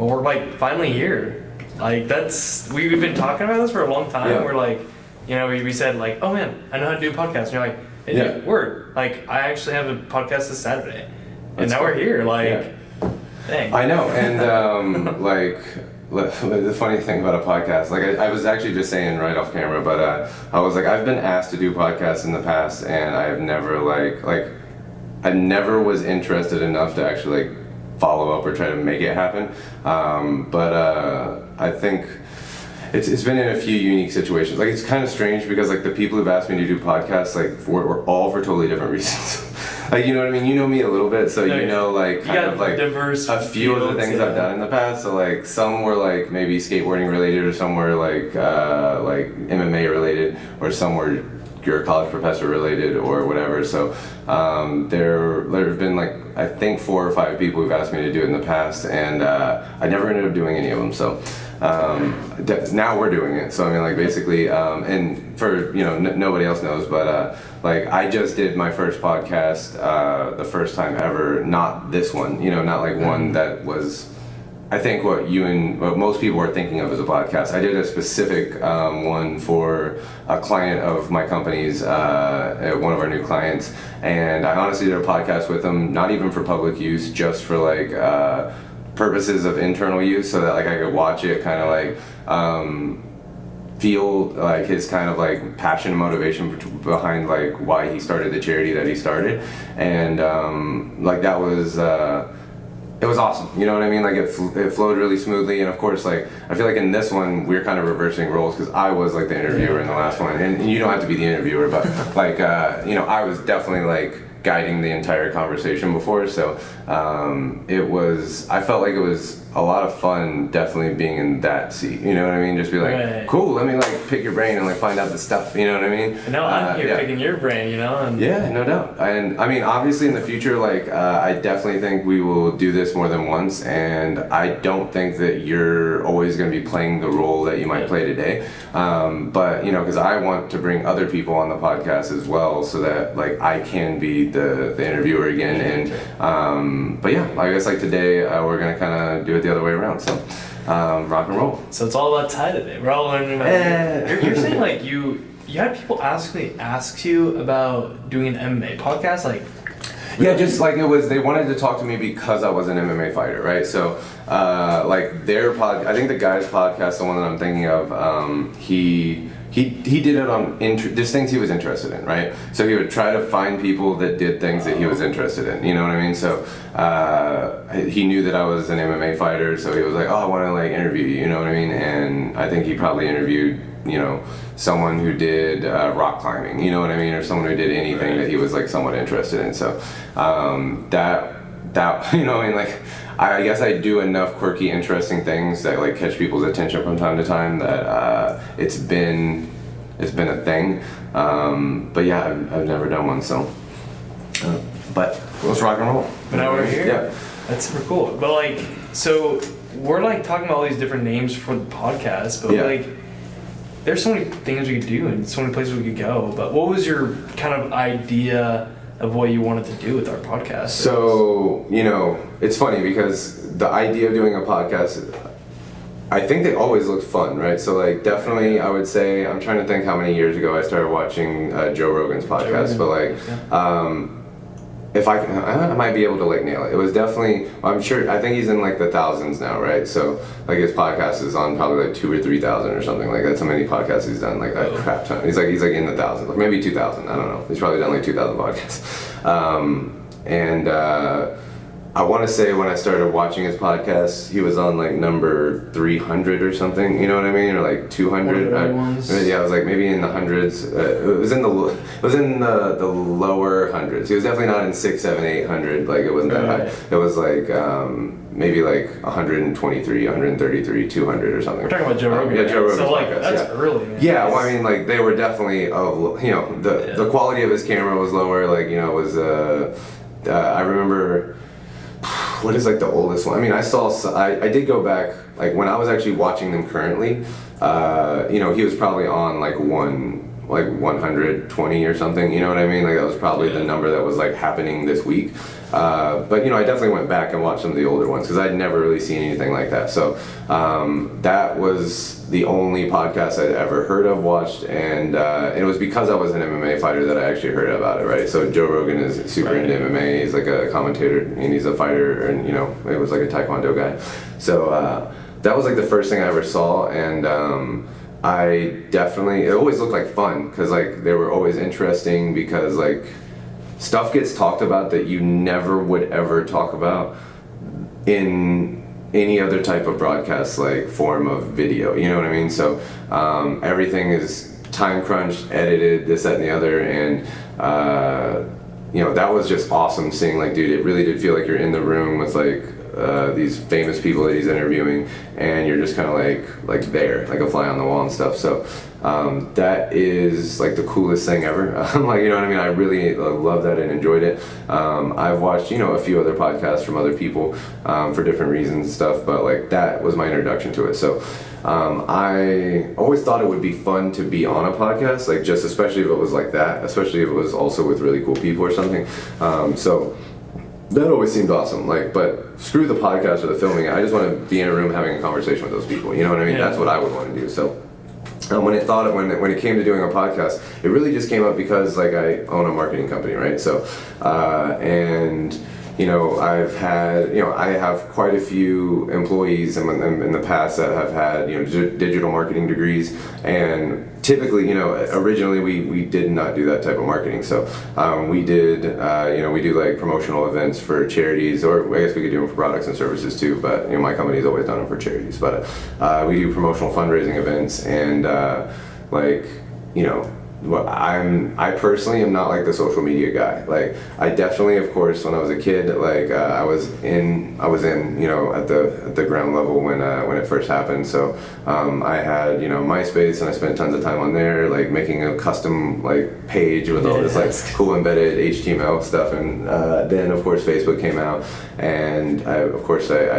Well, we're like finally here. Like we've been talking about this for a long time. Yeah. We're like, we said like, oh man, I know how to do a podcast. And you're like, hey, dude, word. Like I actually have a podcast this Saturday, and now we're here. Like, dang. I know, and like. The funny thing about a podcast, like I was actually just saying right off camera, but I was like, I've been asked to do podcasts in the past, and I have never I never was interested enough to actually like follow up or try to make it happen. But I think it's been in a few unique situations. Like it's kind of strange because like the people who've asked me to do podcasts like were all for totally different reasons. Like, you know what I mean? You know me a little bit, so you know, like, kind of, like, diverse a few of the things I've done in the past. So, like, some were, like, maybe skateboarding related, or some were, like MMA related, or some were your college professor related, or whatever. So, there have been, like, I think 4 or 5 people who've asked me to do it in the past, and I never ended up doing any of them, so... now we're doing it, so I mean, like, basically, and for, nobody else knows, but like, I just did my first podcast the first time ever, not this one, not like one that was, I think, what most people are thinking of as a podcast. I did a specific one for a client of my company's, one of our new clients, and I honestly did a podcast with him, not even for public use, just for like purposes of internal use, so that like I could watch it, kind of like feel like his kind of like passion and motivation behind like why he started the charity that he started, and like that was it was awesome, you know what I mean? Like it flowed really smoothly, and of course, like I feel like in this one we're kind of reversing roles, because I was like the interviewer in the last one, and you don't have to be the interviewer, but like I was definitely like guiding the entire conversation before, so I felt like it was a lot of fun, definitely being in that seat, you know what I mean? Just be like, cool, let me like pick your brain and like find out the stuff, you know what I mean? And now I'm here picking your brain, And yeah, no doubt. And I mean, obviously in the future, like I definitely think we will do this more than once, and I don't think that you're always going to be playing the role that you might play today, but because I want to bring other people on the podcast as well, so that like I can be the interviewer again, and but yeah, I guess like today we're gonna kind of do it the other way around, so rock and roll. So it's all about Ty today. We're all learning about you're saying like you had people ask you about doing an MMA podcast, like yeah, just like they wanted to talk to me because I was an MMA fighter, right? So like their I think the guy's podcast, the one that I'm thinking of, he did it on just things he was interested in, right? So he would try to find people that did things that he was interested in, you know what I mean? So he knew that I was an MMA fighter, so he was like, oh, I want to like interview you, you know what I mean? And I think he probably interviewed, someone who did rock climbing, you know what I mean? Or someone who did anything that he was like somewhat interested in. So that like, I guess I do enough quirky, interesting things that like catch people's attention from time to time that it's been a thing. But yeah, I've never done one, so. But let's rock and roll. But now we're here. Yeah, that's super cool. But like, so we're like talking about all these different names for the podcast, but like, there's so many things we could do and so many places we could go. But what was your kind of idea of what you wanted to do with our podcast? So, it's funny because the idea of doing a podcast, I think they always looked fun, right? So, like, definitely, I would say, I'm trying to think how many years ago I started watching Joe Rogan's podcast, but like, if I might be able to like nail it. It was definitely, I'm sure, I think he's in like the thousands now, right? So like his podcast is on probably like 2,000 or 3,000 or something like that. So many podcasts he's done, like a crap ton. He's like in the thousands, like maybe 2,000. I don't know. He's probably done like 2,000 podcasts. And I want to say when I started watching his podcast, he was on like number 300 or something, you know what I mean, or like 200. Yeah, it was like maybe in the hundreds. It was in the lower hundreds. He was definitely not in 600, 700, 800. Like it wasn't that high. It was like maybe like 123, 133, 200 or something. We're talking about Joe Rogan. Yeah, Joe Rogan's so like podcast, that's early. Man. Yeah, well, I mean, like they were definitely the quality of his camera was lower. Like it was I remember. What is like the oldest one? I mean, I did go back, like when I was actually watching them currently, he was probably on like like 120 or something, you know what I mean? Like that was probably the number that was like happening this week. But I definitely went back and watched some of the older ones because I'd never really seen anything like that. So that was the only podcast I'd ever heard of, watched, and it was because I was an MMA fighter that I actually heard about it, right? So Joe Rogan is super into MMA. He's like a commentator and he's a fighter, and it was like a Taekwondo guy. So that was like the first thing I ever saw, and it always looked like fun because like they were always interesting because like stuff gets talked about that you never would ever talk about in any other type of broadcast like form of video, you know what I mean? So everything is time crunched, edited, this, that, and the other, and that was just awesome seeing like, dude, it really did feel like you're in the room with like these famous people that he's interviewing, and you're just kind of like there, like a fly on the wall and stuff. So that is like the coolest thing ever. Like, you know what I mean? I really love that and enjoyed it. I've watched, a few other podcasts from other people for different reasons and stuff, but like that was my introduction to it. So I always thought it would be fun to be on a podcast, like just especially if it was like that, especially if it was also with really cool people or something. So that always seemed awesome. Like, but screw the podcast or the filming. I just want to be in a room having a conversation with those people. You know what I mean? Yeah. That's what I would want to do. So when it came to doing a podcast, it really just came up because like I own a marketing company, right? So and I've had, I have quite a few employees in the past that have had, digital marketing degrees, and typically, originally we did not do that type of marketing. So we did, we do like promotional events for charities, or I guess we could do them for products and services too, but my company's always done them for charities. But we do promotional fundraising events, and I personally am not like the social media guy. Like I definitely, of course, when I was a kid, like I was in, at the ground level when it first happened. So I had, MySpace, and I spent tons of time on there, like making a custom like page with all this like cool embedded HTML stuff. And then of course Facebook came out, and I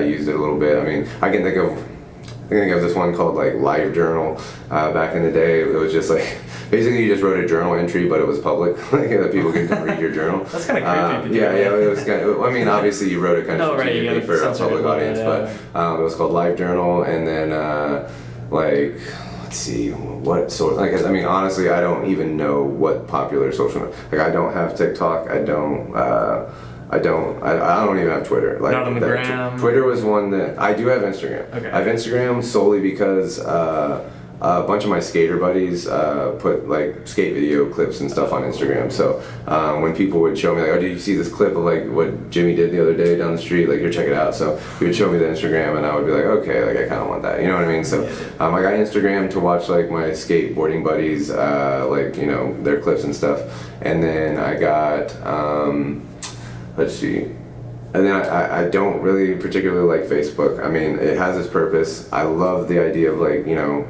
used it a little bit. I mean, I think of this one called like Live Journal back in the day. It was just like, basically, you just wrote a journal entry, but it was public, like that people could read your journle. That's kind of creepy. Yeah, it was kind of. I mean, obviously, you wrote it kind of strategically for a public audience, but it was called Live Journal, and then let's see, what sort? Like, I mean, honestly, I don't even know what popular social. Like, I don't have TikTok. I don't even have Twitter. Like, not on the gram. Twitter was one that I do have Instagram. Okay. I have Instagram solely because a bunch of my skater buddies put like skate video clips and stuff on Instagram. So when people would show me like, oh, did you see this clip of like what Jimmy did the other day down the street? Like, here, check it out. So he would show me the Instagram, and I would be like, okay, like I kind of want that. You know what I mean? So I got Instagram to watch like my skateboarding buddies, their clips and stuff. And then I got, let's see. And then I don't really particularly like Facebook. I mean, it has its purpose. I love the idea of like,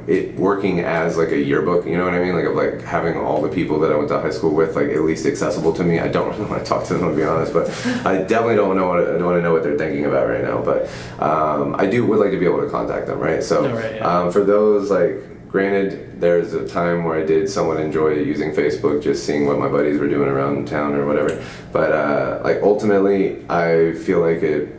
it working as like a yearbook, you know what I mean? Like of like having all the people that I went to high school with, like at least accessible to me. I don't really want to talk to them, to be honest, but I definitely don't want to know what they're thinking about right now. But I would like to be able to contact them, right? So for those like, granted, there's a time where I did somewhat enjoy using Facebook, just seeing what my buddies were doing around town or whatever. But ultimately, I feel like it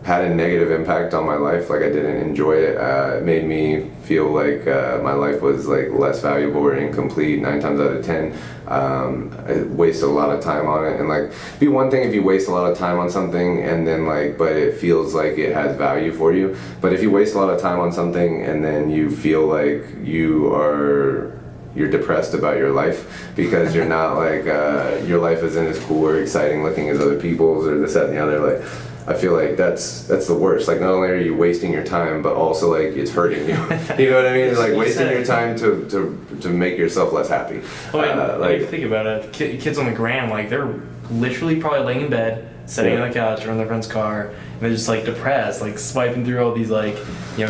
had a negative impact on my life. Like I didn't enjoy it. It made me feel like my life was like less valuable or incomplete 9 times out of 10. I wasted a lot of time on it, and like it'd be one thing if you waste a lot of time on something and then but it feels like it has value for you. But if you waste a lot of time on something and then you feel like you're depressed about your life because you're not like your life isn't as cool or exciting looking as other people's or this, that, and the other, like I feel like that's the worst. Like not only are you wasting your time, but also like it's hurting you. You know what I mean? It's like wasting your time to make yourself less happy. Well, like think about it. Kids on the gram, like they're literally probably laying in bed, sitting on the couch or in their friend's car, and they're just like depressed, like swiping through all these like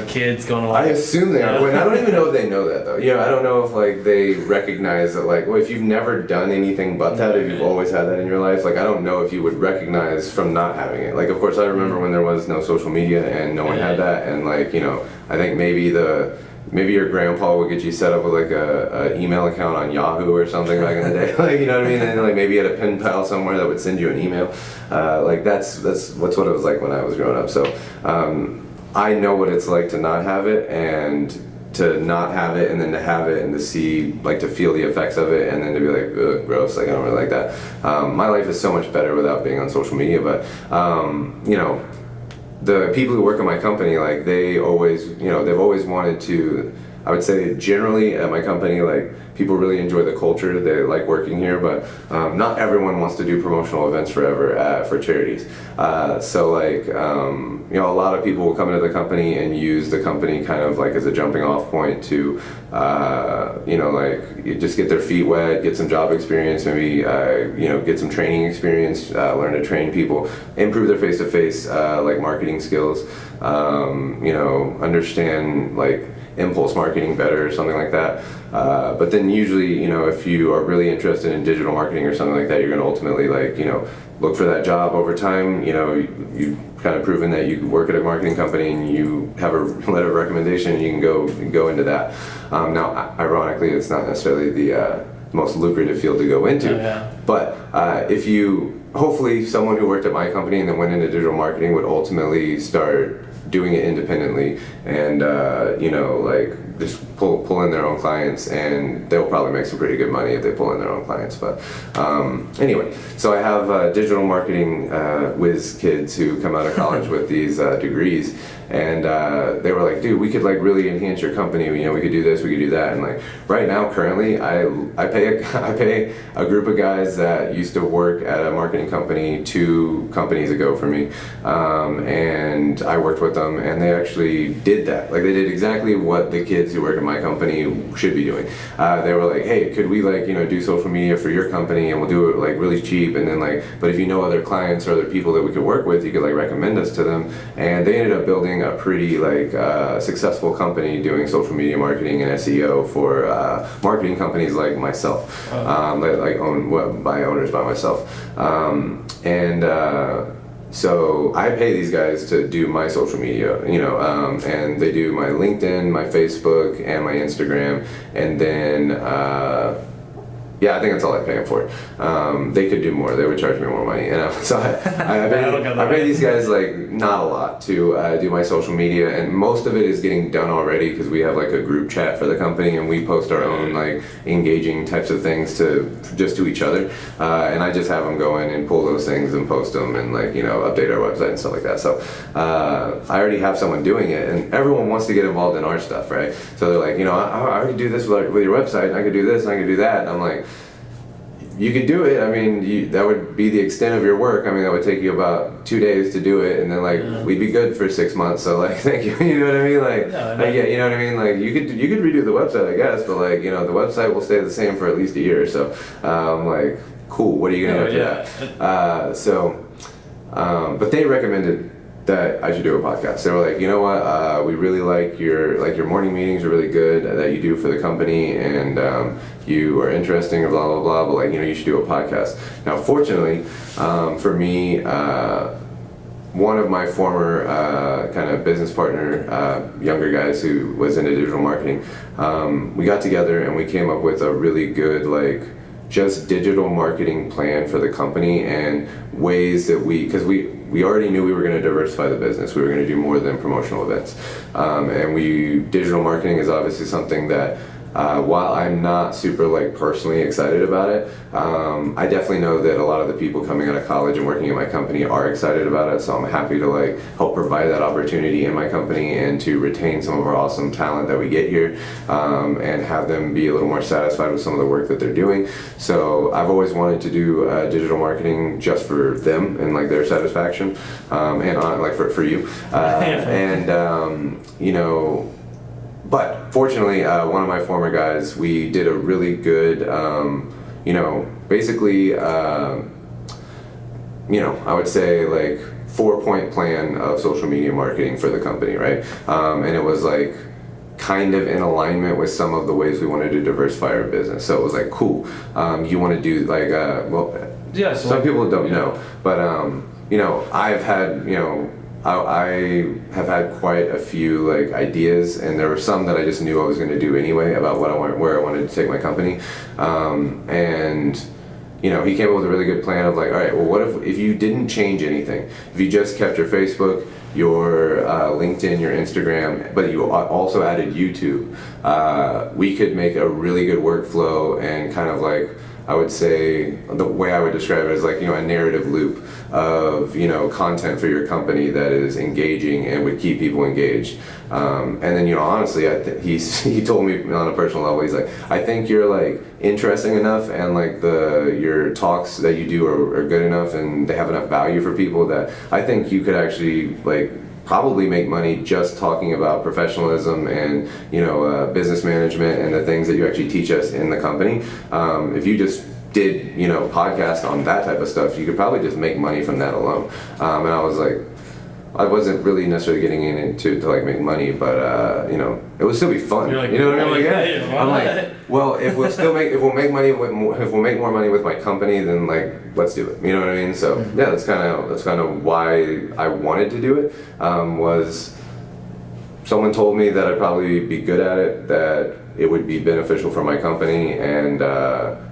kids going to like. I assume they are. Well, I don't even know if they know that though. I don't know if like they recognize that like, well, if you've never done anything but that, if you've always had that in your life, like I don't know if you would recognize from not having it. Like of course I remember when there was no social media and no one had that, and like I think maybe maybe your grandpa would get you set up with like a email account on Yahoo or something back in the day, like, you know what I mean? And like maybe you had a pen pal somewhere that would send you an email. Like that's what it was like when I was growing up. So I know what it's like to not have it, and to not have it, and then to have it, and to see, like, to feel the effects of it, and then to be like, ugh, gross, like I don't really like that. My life is so much better without being on social media, but you know, the people who work at my company, like, they always, you know, they've always wanted to, I would say generally at my company, like, people really enjoy the culture, they like working here, but not everyone wants to do promotional events forever for charities. So like, you know, a lot of people will come into the company and use the company kind of like as a jumping off point to, you know, like, you just get their feet wet, get some job experience, maybe, you know, get some training experience, learn to train people, improve their face-to-face, like, marketing skills, you know, understand, like, impulse marketing better or something like that. But then usually, you know, if you are really interested in digital marketing or something like that, you're going to ultimately, like, you know, look for that job over time. You know, you've kind of proven that you work at a marketing company and you have a letter of recommendation, and you can go into that. Now, ironically, it's not necessarily the most lucrative field to go into. Yeah. But if you, hopefully someone who worked at my company and then went into digital marketing would ultimately start doing it independently, and you know, like, just pull in their own clients, and they'll probably make some pretty good money if they pull in their own clients. But anyway, so I have digital marketing whiz kids who come out of college with these degrees, and they were like, dude, we could, like, really enhance your company, you know, we could do this, we could do that. And like, right now, currently, I pay a group of guys that used to work at a marketing company 2 companies ago for me, and I worked with them, and they actually did that. Like, they did exactly what the kids who work at my company should be doing. They were like, hey, could we, like, you know, do social media for your company, and we'll do it, like, really cheap, and then, like, but if you know other clients or other people that we could work with, you could, like, recommend us to them. And they ended up building a pretty, like, successful company doing social media marketing and SEO for marketing companies like myself, like owned by owners by myself, and so I pay these guys to do my social media, you know, and they do my LinkedIn, my Facebook, and my Instagram, and then yeah, I think that's all I pay them for. They could do more. They would charge me more money, you know. So I pay these guys, like, not a lot to do my social media, and most of it is getting done already because we have, like, a group chat for the company, and we post our own, like, engaging types of things just to each other, and I just have them go in and pull those things and post them, and, like, you know, update our website and stuff like that. So I already have someone doing it, and everyone wants to get involved in our stuff, right? So they're like, you know, I could do this with your website, and I could do this, and I could do that, and I'm like, you could do it. I mean, that would be the extent of your work. I mean, that would take you about 2 days to do it, and then, like, we'd be good for 6 months. So, like, thank you. You know what I mean? Like, yeah, you know what I mean? Like, you could redo the website, I guess, but, like, you know, the website will stay the same for at least a year. So, like, cool. What are you gonna do after that? But they recommended that I should do a podcast. They were like, you know what, we really like your morning meetings are really good that you do for the company, and you are interesting, blah blah blah, but, like, you know, you should do a podcast. Now, fortunately, for me, one of my former kind of business partner, younger guys who was into digital marketing, we got together and we came up with a really good, like, just digital marketing plan for the company, and ways that because we already knew we were going to diversify the business. We were going to do more than promotional events, and digital marketing is obviously something that, while I'm not super, like, personally excited about it, I definitely know that a lot of the people coming out of college and working at my company are excited about it, so I'm happy to, like, help provide that opportunity in my company, and to retain some of our awesome talent that we get here, and have them be a little more satisfied with some of the work that they're doing. So I've always wanted to do digital marketing just for them and, like, their satisfaction, and like for you, and you know. But fortunately, one of my former guys, we did a really good, you know, basically, you know, I would say, like, 4-point plan of social media marketing for the company, right? And it was, like, kind of in alignment with some of the ways we wanted to diversify our business. So it was like, cool, you want to do, like, well, yeah, so some people don't know, but, you know, I've had, you know, I have had quite a few like ideas, and there were some that I just knew I was going to do anyway about where I wanted to take my company, and you know, he came up with a really good plan of like, all right, well, what if you didn't change anything? If you just kept your Facebook, your LinkedIn, your Instagram, but you also added YouTube, we could make a really good workflow and kind of like, I would say, the way I would describe it is like, you know, a narrative loop of, you know, content for your company that is engaging and would keep people engaged. And then, you know, honestly, he told me on a personal level, he's like, I think you're like interesting enough, and like your talks that you do are good enough, and they have enough value for people that I think you could actually like probably make money just talking about professionalism and, you know, business management and the things that you actually teach us in the company. If you just did, you know, podcast on that type of stuff, you could probably just make money from that alone. And I was like, I wasn't really necessarily getting into to like make money, but you know, it would still be fun. Like, you know what I mean? Like, I'm like, well, if we'll make more money with my company, then like let's do it. You know what I mean? So yeah, that's kind of why I wanted to do it. Was someone told me that I'd probably be good at it, that it would be beneficial for my company, and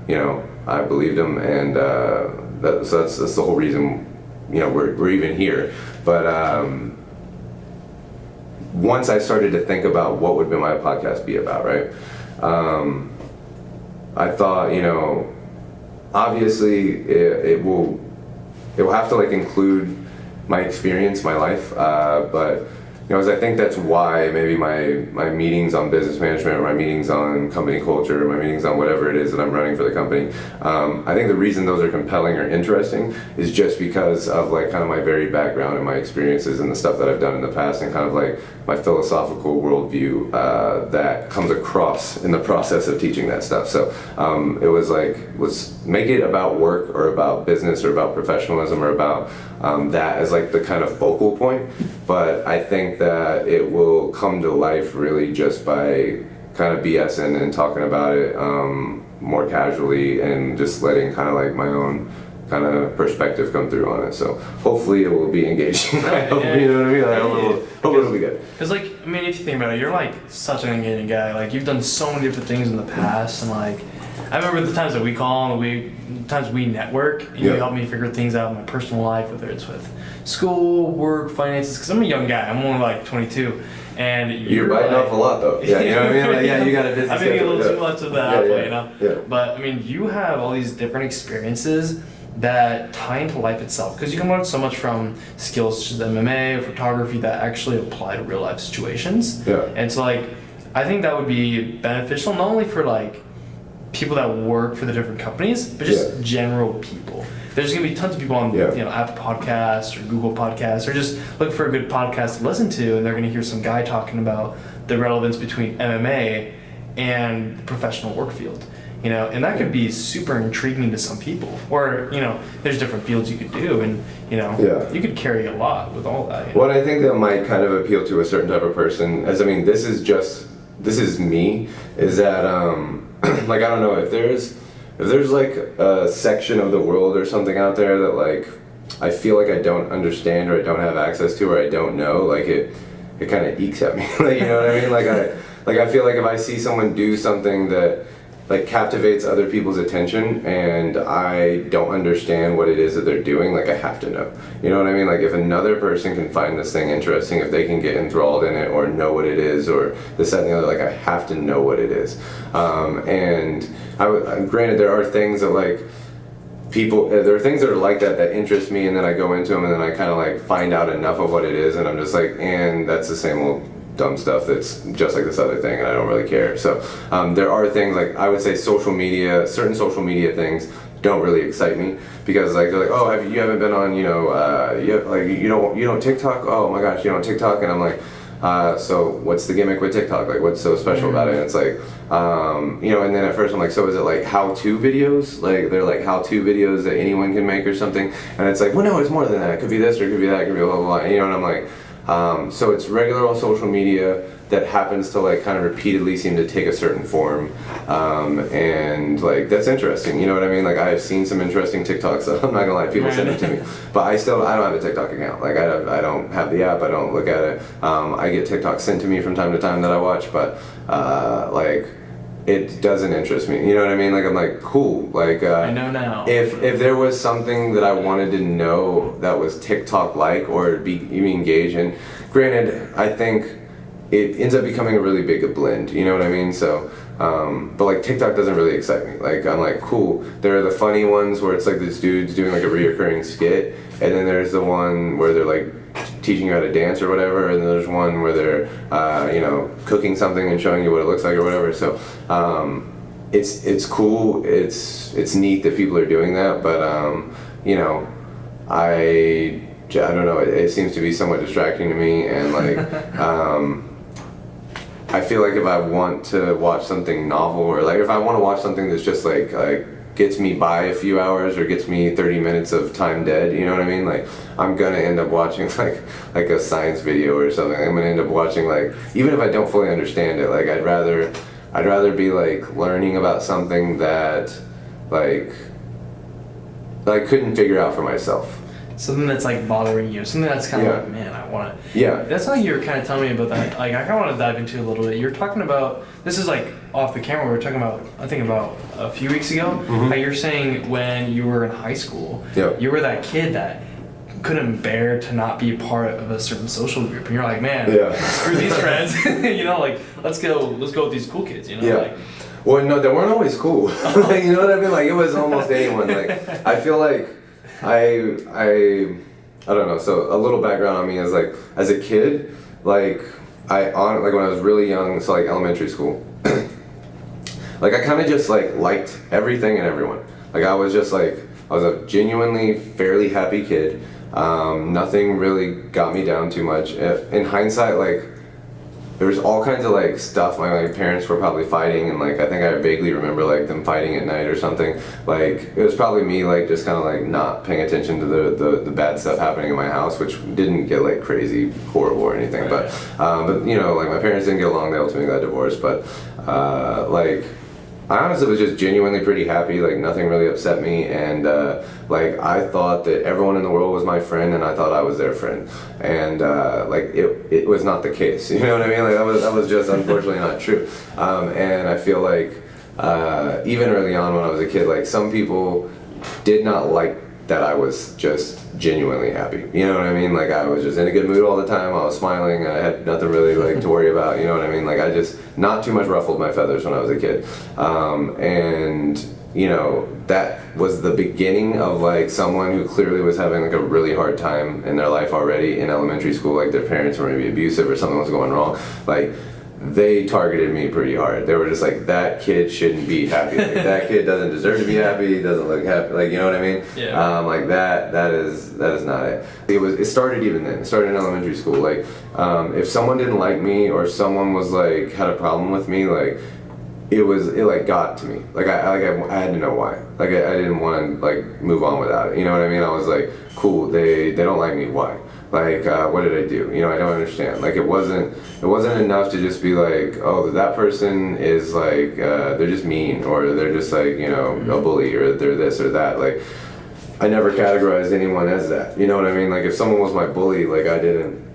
you know, I believed him, and that's the whole reason, you know, we're even here. But once I started to think about what would my podcast be about, right? I thought, you know, obviously it will have to like include my experience, my life, but you know, as I think that's why maybe my meetings on business management, or my meetings on company culture, or my meetings on whatever it is that I'm running for the company, I think the reason those are compelling or interesting is just because of like kind of my varied background and my experiences and the stuff that I've done in the past, and kind of like my philosophical worldview that comes across in the process of teaching that stuff. So it was like, let's make it about work or about business or about professionalism or about that as like the kind of focal point. But I think that it will come to life really just by kind of BSing and talking about it more casually, and just letting kind of like my own kind of perspective come through on it. So hopefully it will be engaging. I hope, you know what I mean? I hope it'll be good. Because like, I mean, if you think about it, you're like such an engaging guy. Like, you've done so many different things in the past, and like, I remember the times that we call and the times we network, and you help me figure things out in my personal life, whether it's with school, work, finances. Because I'm a young guy. I'm only like 22. And you're biting off a lot, though. Yeah, you know what I mean? Like, yeah, you got a business. I mean, a little too much of that, you know? Yeah. But I mean, you have all these different experiences that tie into life itself, because you can learn so much from skills such as MMA or photography that actually apply to real life situations. Yeah. And so like, I think that would be beneficial not only for like people that work for the different companies, but just general people. There's gonna be tons of people on you know, Apple Podcasts or Google Podcasts, or just look for a good podcast to listen to, and they're gonna hear some guy talking about the relevance between MMA and the professional work field. You know, and that could be super intriguing to some people. Or, you know, there's different fields you could do, and, you know, you could carry a lot with all that. You know? What I think that might kind of appeal to a certain type of person, as I mean, this is me, is that, like, I don't know, if there's like a section of the world or something out there that, like, I feel like I don't understand, or I don't have access to, or I don't know, like, it kind of ekes at me. Like, you know what I mean? Like, I feel like if I see someone do something that like captivates other people's attention, and I don't understand what it is that they're doing, like I have to know. You know what I mean? Like, if another person can find this thing interesting, if they can get enthralled in it or know what it is, or this, that, and the other, like I have to know what it is. And granted, there are things that like there are things that are like that interest me, and then I go into them, and then I kind of like find out enough of what it is, and I'm just like, and that's the same old dumb stuff that's just like this other thing, and I don't really care. So there are things like, I would say certain social media things don't really excite me, because like they're like, oh, you haven't been on, you know, you don't TikTok? Oh my gosh, you don't TikTok? And I'm like, so what's the gimmick with TikTok? Like, what's so special about it? And it's like, you know, and then at first I'm like, so is it like how-to videos? Like, they're like how-to videos that anyone can make or something? And it's like, well, no, it's more than that. It could be this, or it could be that, it could be blah, blah, blah. You know, and I'm like, So it's regular old social media that happens to like kind of repeatedly seem to take a certain form, and like that's interesting, you know what I mean? Like I've seen some interesting TikToks, so I'm not gonna lie, people send it to me, but I don't have a TikTok account. Like I don't have the app, I don't look at it. I get TikToks sent to me from time to time that I watch, but like it doesn't interest me, you know what I mean? Like I'm like, cool, like I know now. If there was something that I wanted to know that was TikTok like or be even engaged in, granted, I think it ends up becoming a really big blend, you know what I mean? So, but like TikTok doesn't really excite me. Like I'm like, cool. There are the funny ones where it's like this dude's doing like a reoccurring skit, and then there's the one where they're like teaching you how to dance or whatever, and then there's one where they're, you know, cooking something and showing you what it looks like or whatever. So, it's cool. It's neat that people are doing that, but you know, I don't know. It seems to be somewhat distracting to me, and like. I feel like if I want to watch something novel, or like if I want to watch something that's just like gets me by a few hours or gets me 30 minutes of time dead, you know what I mean? Like I'm gonna end up watching like a science video or something. I'm gonna end up watching like, even if I don't fully understand it, like I'd rather be like learning about something that like I couldn't figure out for myself. Something that's like bothering you, something that's kind of like, man, I want to. Yeah. That's how you were kind of telling me about that. Like, I kind of want to dive into a little bit. You're talking about, this is like off the camera, we were talking about, I think about a few weeks ago, how you're saying when you were in high school, you were that kid that couldn't bear to not be a part of a certain social group. And you're like, man, screw these friends. You know, like, let's go with these cool kids, you know? Like, well, no, they weren't always cool. Like, you know what I mean? Like, it was almost anyone. Like, I feel like I don't know. So a little background on me is like, as a kid, like when I was really young, so like elementary school, like I kind of just like liked everything and everyone. Like I was a genuinely fairly happy kid. Nothing really got me down too much. In hindsight, like there was all kinds of like stuff my parents were probably fighting, and like I think I vaguely remember like them fighting at night or something. Like it was probably me like just kind of like not paying attention to the bad stuff happening in my house, which didn't get like crazy horrible or anything. Right. But you know, like my parents didn't get along. They ultimately got divorced. But like I honestly was just genuinely pretty happy. Like nothing really upset me, and like I thought that everyone in the world was my friend, and I thought I was their friend, and like it was not the case. You know what I mean? Like that was just unfortunately not true. And I feel like even early on when I was a kid, like some people did not like that I was just genuinely happy. You know what I mean? Like I was just in a good mood all the time. I was smiling. I had nothing really like to worry about. You know what I mean? Like I just not too much ruffled my feathers when I was a kid. And you know, that was the beginning of like someone who clearly was having like a really hard time in their life already in elementary school. Like their parents were maybe abusive or something was going wrong. Like they targeted me pretty hard. They were just like, that kid shouldn't be happy. Like, that kid doesn't deserve to be happy. He doesn't look happy. Like, you know what I mean? Yeah. Like that is not it. It started even then. It started in elementary school. Like, if someone didn't like me or someone was like had a problem with me, like it like got to me. Like I had to know why. Like I didn't want to like move on without it. You know what I mean? I was like, cool. They don't like me. Why? Like, what did I do? You know, I don't understand. Like, it wasn't enough to just be like, oh, that person is like, they're just mean, or they're just like, you know, a bully, or they're this or that. Like, I never categorized anyone as that. You know what I mean? Like, if someone was my bully, like, I didn't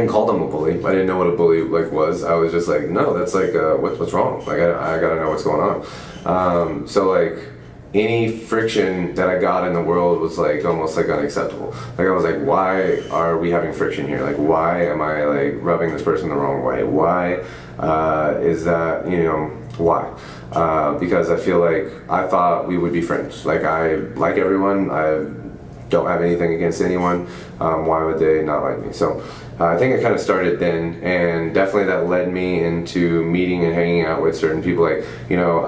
call them a bully. I didn't know what a bully like was. I was just like, no, that's like, what's wrong? Like, I gotta know what's going on. So like, any friction that I got in the world was like almost like unacceptable. Like I was like, why are we having friction here? Like why am I like rubbing this person the wrong way? Why is that, you know, why? Because I feel like I thought we would be friends. Like I like everyone. I don't have anything against anyone. Why would they not like me? So I think it kind of started then, and definitely that led me into meeting and hanging out with certain people. Like, you know,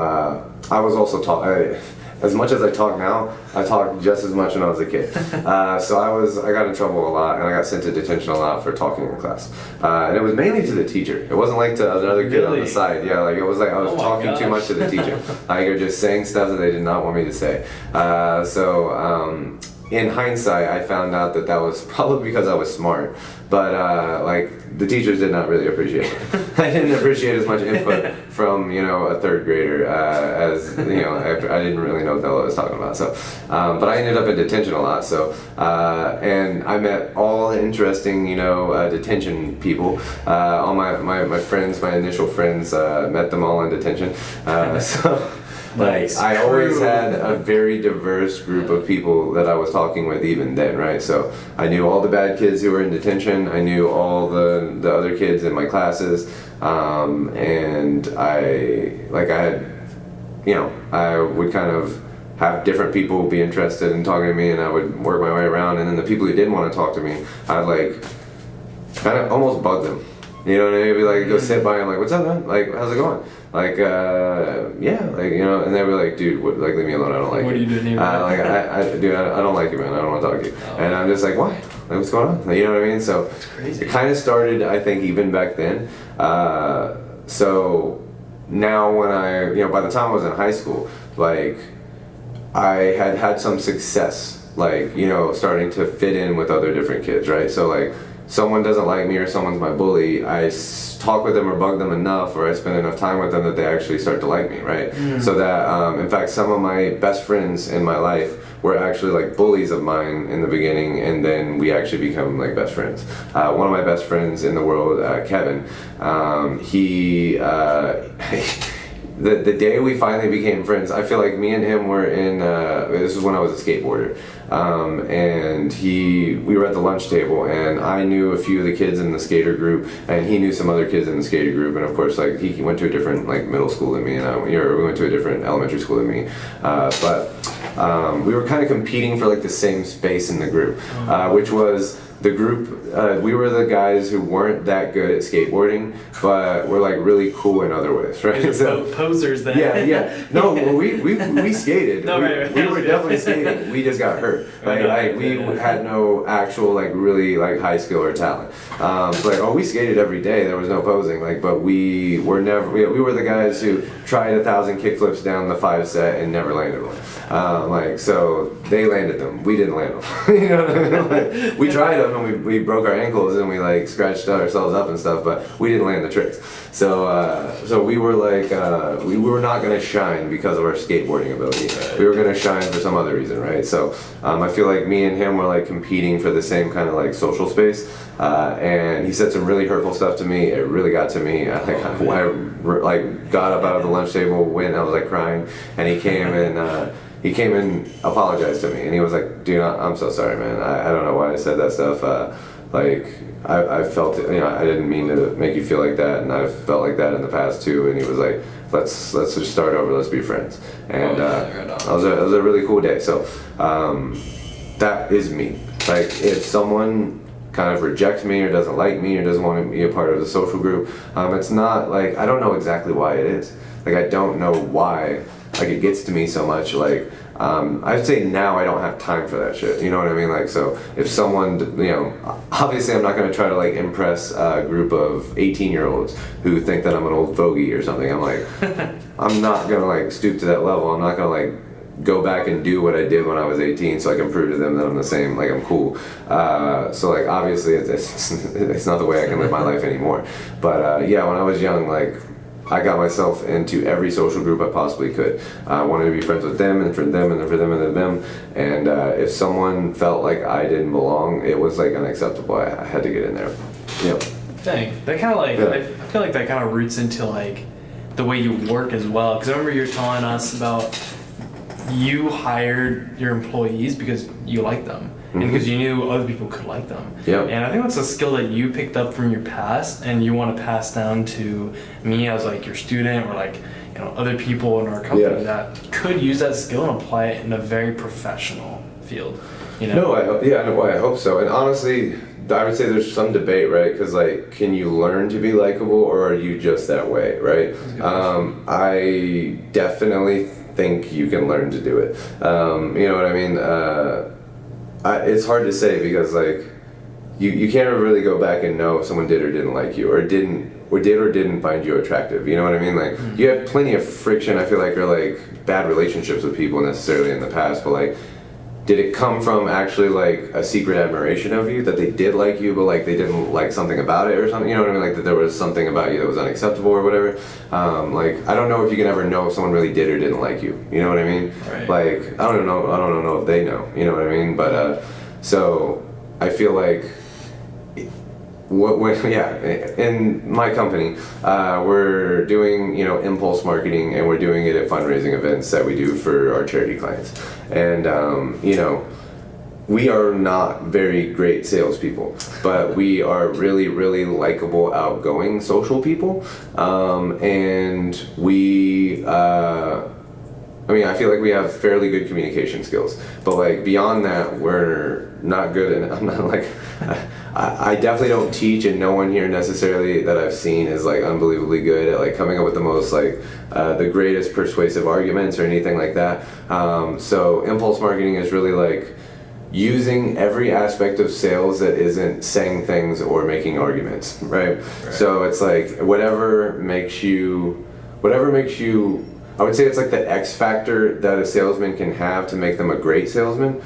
I was also taught, as much as I talk now, I talked just as much when I was a kid. So I got in trouble a lot, and I got sent to detention a lot for talking in class. And it was mainly to the teacher. It wasn't like to another kid on the side. Yeah, like it was like I was talking too much to the teacher. Like or just saying stuff that they did not want me to say. in hindsight, I found out that was probably because I was smart, but like the teachers did not really appreciate it. I didn't appreciate as much input from a third grader as I didn't really know what the hell I was talking about. So, but I ended up in detention a lot. So, and I met all interesting detention people. All my friends, my initial friends, met them all in detention. So. Nice. I always had a very diverse group of people that I was talking with even then, right? So I knew all the bad kids who were in detention. I knew all the other kids in my classes, and I would kind of have different people be interested in talking to me, and I would work my way around. And then the people who didn't want to talk to me, I'd like kind of almost bug them. You know what I mean? Be like, go sit by, I'm like, what's up, man? Like, how's it going? Like, yeah, like, and they were like, dude, like, leave me alone, I don't like you. What are you doing here? Dude, I don't like you, man, I don't want to talk to you. Oh. And I'm just like, why? Like, what's going on? You know what I mean? So, that's crazy. It kind of started, I think, even back then. So, now when by the time I was in high school, like, I had some success, like, starting to fit in with other different kids, right? So, like, someone doesn't like me or someone's my bully, I talk with them or bug them enough, or I spend enough time with them that they actually start to like me, right? So that, in fact, some of my best friends in my life were actually like bullies of mine in the beginning, and then we actually become like best friends. One of my best friends in the world, Kevin, he the day we finally became friends, I feel like me and him were in, this is when I was a skateboarder, and we were at the lunch table, and I knew a few of the kids in the skater group, and he knew some other kids in the skater group, and of course, like, he went to a different, like, middle school than me, and we went to a different elementary school than me, but we were kind of competing for, like, the same space in the group, which was the group, we were the guys who weren't that good at skateboarding, but were like really cool in other ways, right? So posers then. Yeah. No, we skated. No, right. We were definitely skating. We just got hurt. Like we had no actual like really like high skill or talent. We skated every day. There was no posing. Like, but we were never. We were the guys who tried 1,000 kickflips down the 5 set and never landed one. So they landed them. We didn't land them. You know what I mean? Like, we tried them. And we broke our ankles and we like scratched ourselves up and stuff, but we didn't land the tricks. So we were like we were not gonna shine because of our skateboarding ability. We were gonna shine for some other reason, right? So I feel like me and him were like competing for the same kind of like social space. And he said some really hurtful stuff to me. It really got to me. I got up out of the lunch table, went, I was like crying, and he came and. He came and apologized to me, and he was like, dude, I'm so sorry, man. I don't know why I said that stuff. I felt it, I didn't mean to make you feel like that, and I've felt like that in the past too. And he was like, let's just start over, let's be friends. And it was a really cool day. So that is me. Like, if someone kind of rejects me or doesn't like me or doesn't want to be a part of the social group, it's not like, I don't know exactly why it is. Like, I don't know why, like, it gets to me so much. Like, I'd say now I don't have time for that shit. You know what I mean? Like, so if someone, obviously I'm not going to try to like impress a group of 18-year-olds who think that I'm an old fogey or something. I'm like, I'm not going to like stoop to that level. I'm not going to like go back and do what I did when I was 18 so I can prove to them that I'm the same, like I'm cool. So like obviously it's not the way I can live my life anymore. But yeah, when I was young, like, I got myself into every social group I possibly could. I wanted to be friends with them and for them and for them and them. And if someone felt like I didn't belong, it was like unacceptable. I had to get in there. Yep. Dang, that kind of like, I feel like that kind of roots into like the way you work as well. Because I remember you were telling us about you hired your employees because you liked them. And because you knew other people could like them. Yep. And I think that's a skill that you picked up from your past and you want to pass down to me as like your student or like, other people in our company that could use that skill and apply it in a very professional field. No, I hope so. And honestly, I would say there's some debate, right? Because like, can you learn to be likable or are you just that way, right? I definitely think you can learn to do it. You know what I mean? It's hard to say because like you can't really go back and know if someone did or didn't like you or did or didn't find you attractive. You know what I mean? Like you have plenty of friction. I feel like or like bad relationships with people necessarily in the past, but like did it come from actually like a secret admiration of you that they did like you, but like they didn't like something about it or something? You know what I mean? Like that there was something about you that was unacceptable or whatever. Like I don't know if you can ever know if someone really did or didn't like you. You know what I mean? Right. Like I don't know if they know. You know what I mean? But so I feel like. In my company, we're doing impulse marketing, and we're doing it at fundraising events that we do for our charity clients, and we are not very great salespeople, but we are really, really likable, outgoing social people, and we. I feel like we have fairly good communication skills, but like beyond that, we're not good. And I'm not like, I definitely don't teach, and no one here necessarily that I've seen is like unbelievably good at like coming up with the most like the greatest persuasive arguments or anything like that. So impulse marketing is really like using every aspect of sales that isn't saying things or making arguments, right? So it's like whatever makes you. I would say it's like the X factor that a salesman can have to make them a great salesman.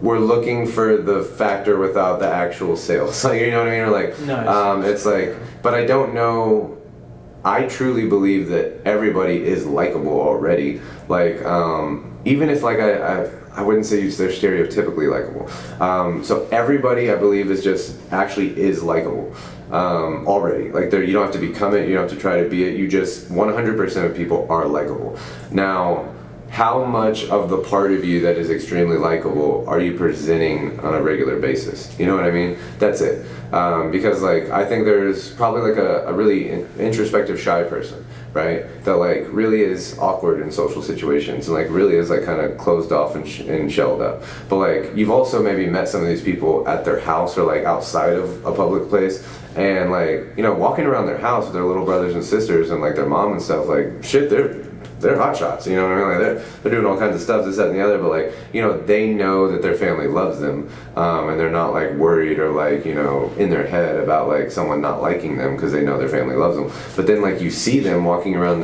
We're looking for the factor without the actual sales. Like, you know what I mean? Or like, nice. It's like, but I don't know. I truly believe that everybody is likable already. Like, even if like I wouldn't say they're stereotypically likable. So everybody, I believe, actually is likable. Already. Like you don't have to become it, you don't have to try to be it, you just 100% of people are likable. Now, how much of the part of you that is extremely likable are you presenting on a regular basis? You know what I mean? That's it. Because like I think there's probably like a really introspective shy person, right? That like really is awkward in social situations and like really is like kind of closed off and shelled up. But like you've also maybe met some of these people at their house or like outside of a public place, and like walking around their house with their little brothers and sisters and like their mom and stuff, like shit, they're hot shots, you know what I mean? Like they're doing all kinds of stuff, this, that, and the other, but like, they know that their family loves them, and they're not like worried or like, in their head about like someone not liking them because they know their family loves them. But then like you see them walking around,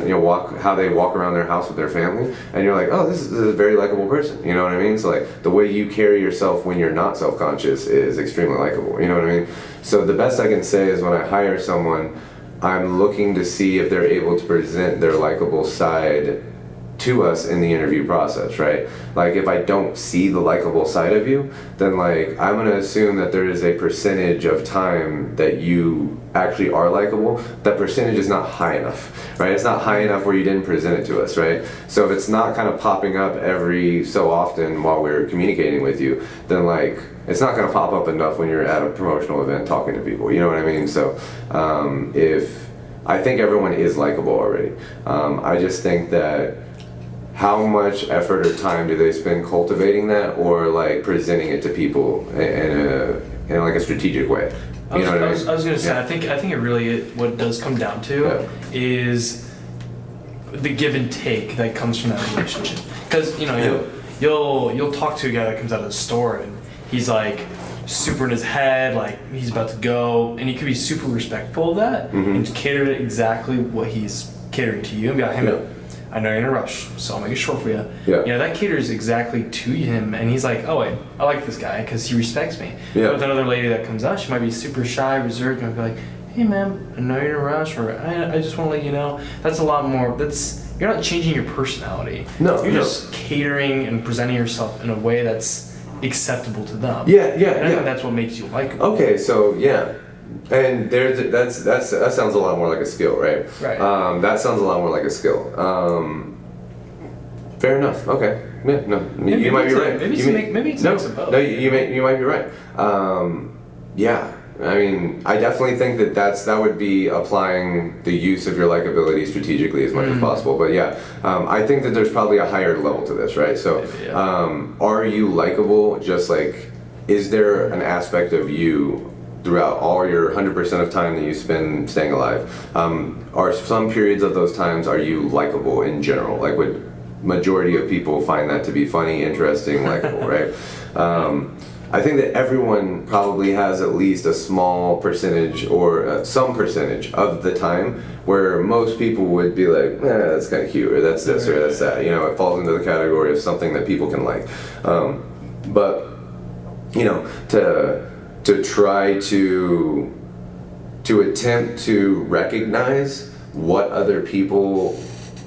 how they walk around their house with their family, and you're like, oh, this is a very likable person, you know what I mean? So like the way you carry yourself when you're not self-conscious is extremely likable, you know what I mean? So the best I can say is when I hire someone, I'm looking to see if they're able to present their likable side to us in the interview process, right? Like if I don't see the likable side of you, then like I'm gonna assume that there is a percentage of time that you actually are likable. That percentage is not high enough, right? It's not high enough where you didn't present it to us, right? So if it's not kind of popping up every so often while we're communicating with you, then like it's not gonna pop up enough when you're at a promotional event talking to people, you know what I mean? So if I think everyone is likable already, I just think that how much effort or time do they spend cultivating that, or like presenting it to people in like a strategic way? I was going to say, I think it really what does come down to is the give and take that comes from that relationship. Because you'll talk to a guy that comes out of the store and he's like super in his head, like he's about to go, and he could be super respectful of that and cater to exactly what he's catering to you and be like, hey man, I know you're in a rush, so I'll make it short for you. That caters exactly to him, and he's like, oh wait, I like this guy because he respects me. But with another lady that comes out, she might be super shy, reserved, and might be like, hey man, I know you're in a rush, or I just want to let you know. That's a lot more, you're not changing your personality. No. You're just catering and presenting yourself in a way that's acceptable to them. And I think that's what makes you likable. Okay, so and that sounds a lot more like a skill, right? Right. That sounds a lot more like a skill. Fair enough. Okay. Yeah. No. You might be right. Maybe it's a mix of both. No. You might be right. Yeah. I mean, I definitely think that would be applying the use of your likability strategically as much as possible. But I think that there's probably a higher level to this, right? So, are you likable? Just like, is there an aspect of you throughout all your 100% of time that you spend staying alive? Are some periods of those times are you likable in general? Like, would majority of people find that to be funny, interesting, likable, right? I think that everyone probably has at least a small percentage or some percentage of the time where most people would be like, that's kind of cute, or that's this, or that's that. It falls into the category of something that people can like. But to try to attempt to recognize what other people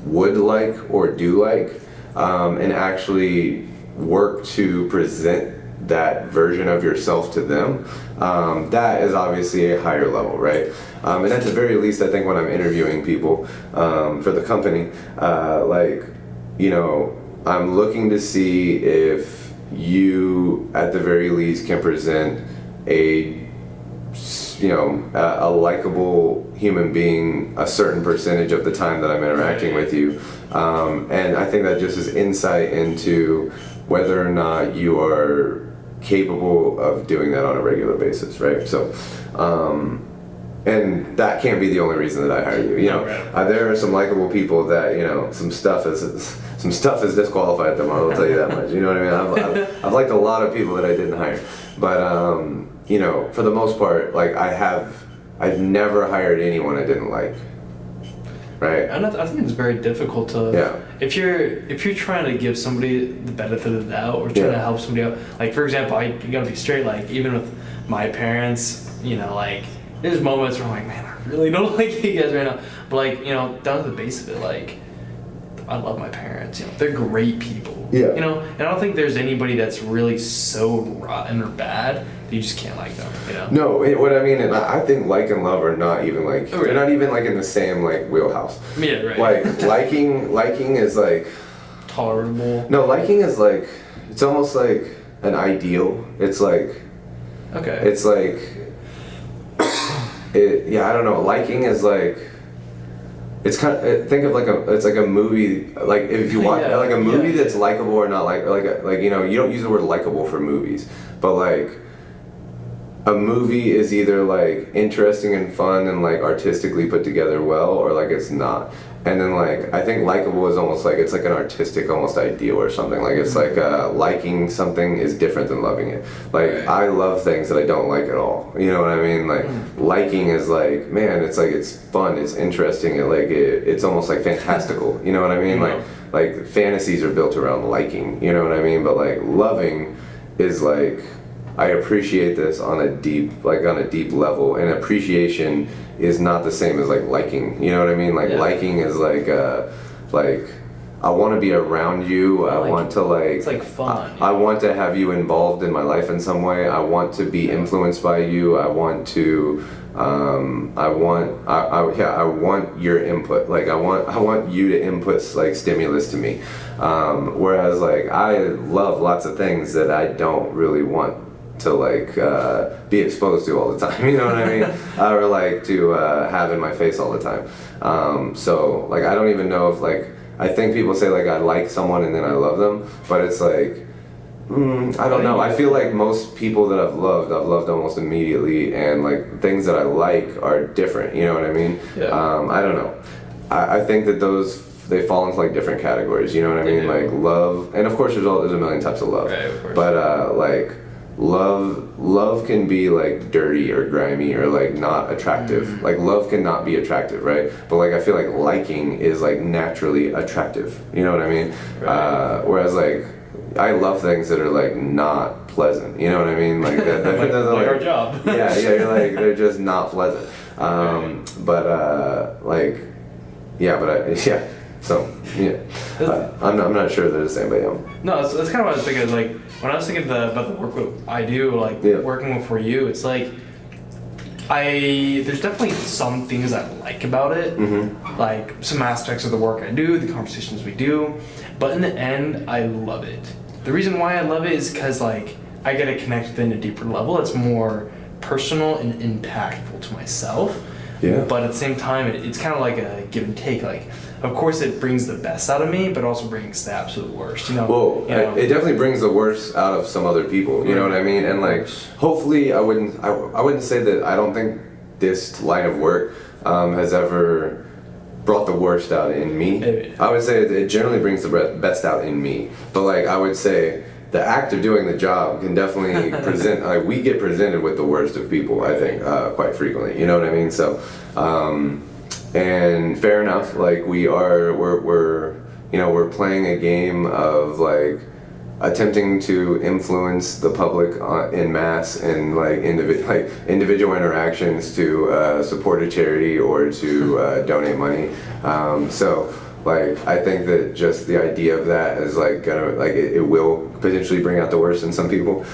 would like or do like, and actually work to present that version of yourself to them, that is obviously a higher level, right? And at the very least, I think when I'm interviewing people for the company, I'm looking to see if you, at the very least, can present a likable human being a certain percentage of the time that I'm interacting with you. And I think that just is insight into whether or not you are capable of doing that on a regular basis, right? So, and that can't be the only reason that I hire you. There are some likable people that some stuff is disqualified them. I'll tell you that much. You know what I mean? I've liked a lot of people that I didn't hire, but for the most part, like I've never hired anyone I didn't like. Right. And I think it's very difficult to if you're trying to give somebody the benefit of the doubt or trying to help somebody out. Like for example, you gotta be straight. Like even with my parents, like there's moments where I'm like, man, I really don't like you guys right now. But like down to the base of it, like I love my parents. They're great people. Yeah. And I don't think there's anybody that's really so rotten or bad that you just can't like them. No, what I mean, and I think like and love are not even like they're not even like in the same like wheelhouse. Yeah, right. Like liking is like tolerable. No, liking is like it's almost like an ideal. It's like It's like I don't know. Liking is like. It's kind of think of it's like a movie, like if you watch like a movie that's likable or not, like you don't use the word likable for movies, but like a movie is either like interesting and fun and like artistically put together well, or like it's not. And then like I think likable is almost like it's like an artistic almost ideal or something. Like it's like liking something is different than loving it. Like I love things that I don't like at all. You know what I mean? Like liking is like, man, it's like it's fun, it's interesting, it's almost like fantastical. You know what I mean? Like fantasies are built around liking. You know what I mean? But like loving is like I appreciate this on a deep level, and appreciation is not the same as like liking. You know what I mean? Like liking is like I want to be around you. I want to like it's like fun. I want to have you involved in my life in some way. I want to be influenced by you. I want to I want your input. Like I want you to input like stimulus to me. Whereas like I love lots of things that I don't really want to like be exposed to all the time, you know what I mean? Or like to have in my face all the time. So like I don't even know if like I think people say like I like someone and then I love them, but it's like I don't know. I feel like most people that I've loved almost immediately, and like things that I like are different, you know what I mean? I don't know. I think that they fall into like different categories, you know what I mean? Like love, and of course there's a million types of love, right, of course. But like love can be like dirty or grimy or like not attractive. Like love cannot be attractive, right? But like I feel like liking is like naturally attractive, you know what I mean? Whereas like I love things that are like not pleasant, you know what I mean? Like that, like our job. you're like they're just not pleasant. So I'm not sure they're the same, but No, that's kind of what I was thinking. Like when I was thinking about the work I do, like working for you, it's like there's definitely some things I like about it, like some aspects of the work I do, the conversations we do, but in the end, I love it. The reason why I love it is because like I get to connect with it in a deeper level. It's more personal and impactful to myself. Yeah. But at the same time, it's kind of like a give and take. Like, of course, it brings the best out of me, but also brings the absolute worst. Well, it definitely brings the worst out of some other people. You know what I mean? And like, hopefully, I wouldn't say that I don't think this line of work has ever brought the worst out in me. Maybe. I would say it generally brings the best out in me. But like, I would say the act of doing the job can definitely present, like we get presented with the worst of people, I think, quite frequently, you know what I mean? So, and fair enough, like we're playing a game of like, attempting to influence the public in mass and like individual interactions to support a charity or to donate money. So like I think that just the idea of that is like gonna like it will potentially bring out the worst in some people.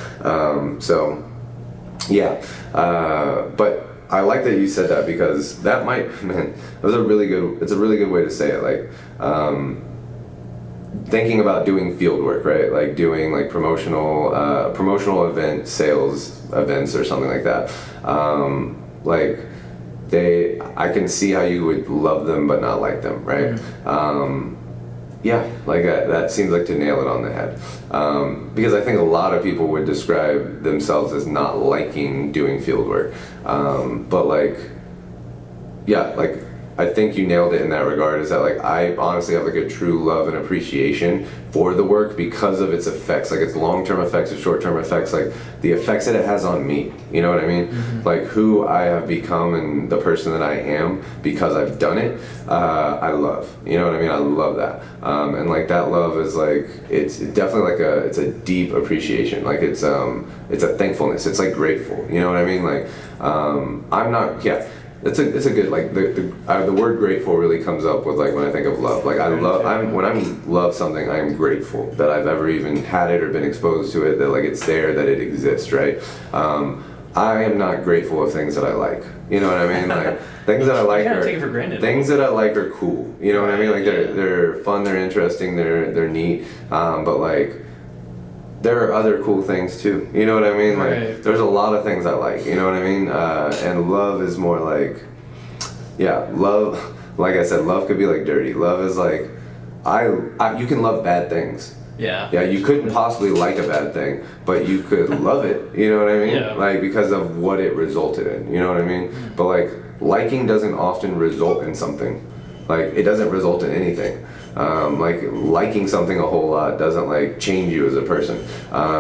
So yeah, but I like that you said that because that might, man, it's a really good way to say it. Like, thinking about doing field work, right? Like doing like promotional event sales events or something like that. Like I can see how you would love them but not like them, right? Mm-hmm. Yeah, like that seems like to nail it on the head. Because I think a lot of people would describe themselves as not liking doing field work. But like, yeah, like I think you nailed it in that regard, is that like I honestly have like a true love and appreciation for the work because of its effects, like its long-term effects, its short-term effects, like the effects that it has on me, you know what I mean? Mm-hmm. Like who I have become and the person that I am because I've done it, I love, you know what I mean? I love that. And like that love is like, it's definitely like it's a deep appreciation. Like it's a thankfulness. It's like grateful, you know what I mean? Like, I'm not, yeah. It's a good, like the word grateful really comes up with like when I think of love. Like when I love something, I am grateful that I've ever even had it or been exposed to it, that like it's there, that it exists, right? I am not grateful of things that I like. You know what I mean? Like things that I like are take it for granted. Things that I like are cool. You know what I mean? Like they're fun, they're interesting, they're neat. But like there are other cool things too, you know what I mean? Like right. There's a lot of things I like, you know what I mean? And love is more like, yeah, love, like I said, love could be like dirty. Love is like, you can love bad things. Yeah. Yeah, you couldn't possibly like a bad thing, but you could love it, you know what I mean? Yeah. Like because of what it resulted in, you know what I mean? Mm-hmm. But like liking doesn't often result in something. Like it doesn't result in anything. Like liking something a whole lot doesn't like change you as a person.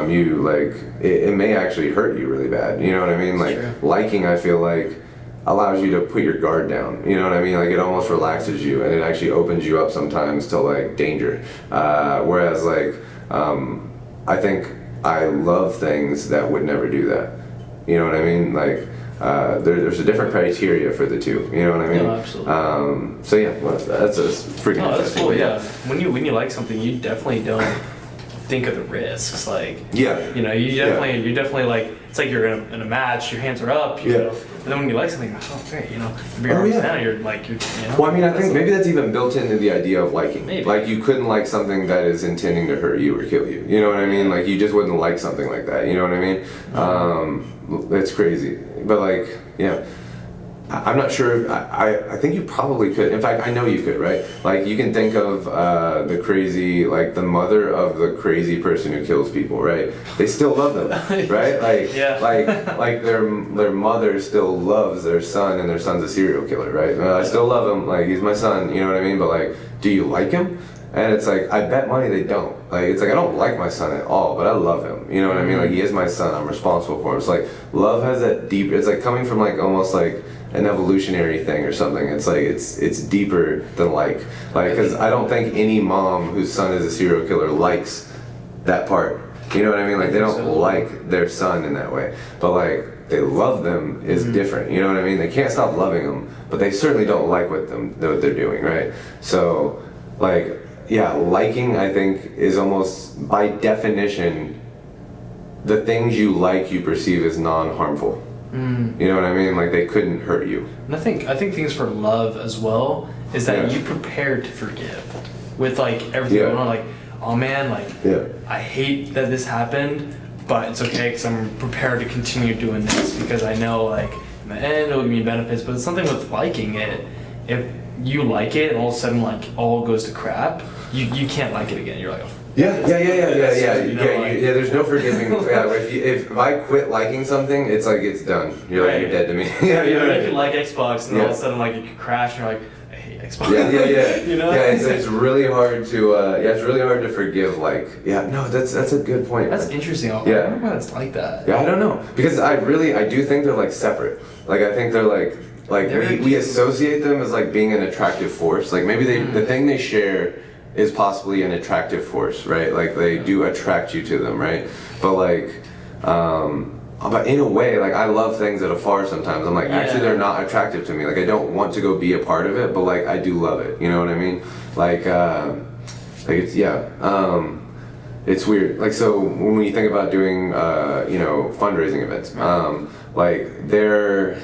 You like it may actually hurt you really bad. You know what I mean? Like liking, I feel like allows you to put your guard down. You know what I mean? Like it almost relaxes you and it actually opens you up sometimes to like danger. Whereas like I think I love things that would never do that. You know what I mean? Like. There's a different criteria for the two, you know what I mean? No, absolutely. So yeah, well, that's a freaking. No, that's cool. Yeah, when you like something, you definitely don't think of the risks. Like yeah, you know, you're definitely like it's like you're in a match, your hands are up. You know, but then when you like something, oh great, you know, your arms down, you're like you know. Well, I mean, I think maybe that's even built into the idea of liking. Maybe. Like you couldn't like something that is intending to hurt you or kill you. You know what I mean? Like you just wouldn't like something like that. You know what I mean? It's crazy. But like, yeah, I'm not sure. I think you probably could. In fact, I know you could, right? Like you can think of the crazy, like the mother of the crazy person who kills people, right? They still love them, right? Like, yeah. like their mother still loves their son, and their son's a serial killer, right? I still love him. Like he's my son, you know what I mean? But like, do you like him? And it's like, I bet money they don't. Like, it's like, I don't like my son at all, but I love him. You know what I mean? Like, he is my son. I'm responsible for him. It's like, love has that deep, it's like coming from like almost like an evolutionary thing or something. It's like, it's deeper than like, because I don't think any mom whose son is a serial killer likes that part. You know what I mean? Like, they don't like their son in that way. But like, they love them is different. You know what I mean? They can't stop loving them, but they certainly don't like what they're doing, right? So, like, yeah, liking, I think, is almost, by definition, the things you like you perceive as non-harmful. You know what I mean? Like, they couldn't hurt you. And I think things for love as well is that you prepare to forgive. With, like, everything going on, like, oh man, like, I hate that this happened, but it's okay because I'm prepared to continue doing this because I know, like, in the end it'll give me benefits. But it's something with liking it. If you like it and all of a sudden, like, all goes to crap, you can't like it again. You're like, oh, yeah. There's no forgiving. If I quit liking something, it's like it's done. You're like you're dead to me. You can like Xbox, and all of a sudden, like, you can crash, and you're like, I hate Xbox. You know? Yeah, it's really hard to. It's really hard to forgive. Like, that's a good point. That's interesting. I wonder why it's like that. Yeah, I don't know because I do think they're like separate. Like I think they're like we associate them as like being an attractive force. Like maybe the thing they share is possibly an attractive force, right? Like they do attract you to them, right? But like, but in a way, like I love things that are far sometimes. I'm like, actually they're not attractive to me. Like I don't want to go be a part of it, but like I do love it. You know what I mean? Like it's, it's weird. Like, so when you think about doing, fundraising events, like there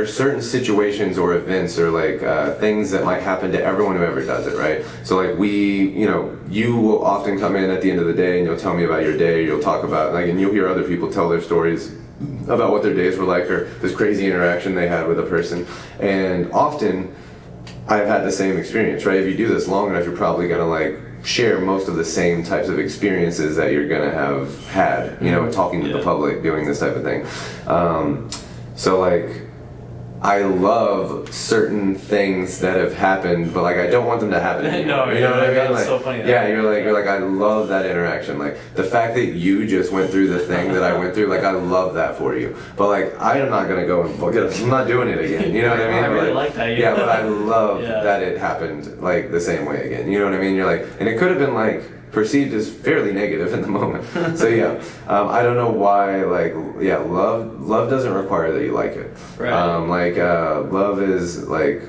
are certain situations or events or like things that might happen to everyone who ever does it, right? So like you will often come in at the end of the day and you'll tell me about your day, you'll talk about, like, and you'll hear other people tell their stories about what their days were like or this crazy interaction they had with a person. And often I've had the same experience, right? If you do this long enough, you're probably gonna like share most of the same types of experiences that you're gonna have had, talking to the public, doing this type of thing. So like, I love certain things that have happened, but like I don't want them to happen anymore. No, you know what I mean? that's Like, so funny. you're like I love that interaction. Like the fact that you just went through the thing that I went through, like I love that for you. But like I am not gonna go and book it. I'm not doing it again. You know what I mean? I really like that. Yeah, but I love that it happened like the same way again. You know what I mean? You're like, and it could have been like perceived as fairly negative in the moment. So I don't know why, love doesn't require that you like it. Right. Love is like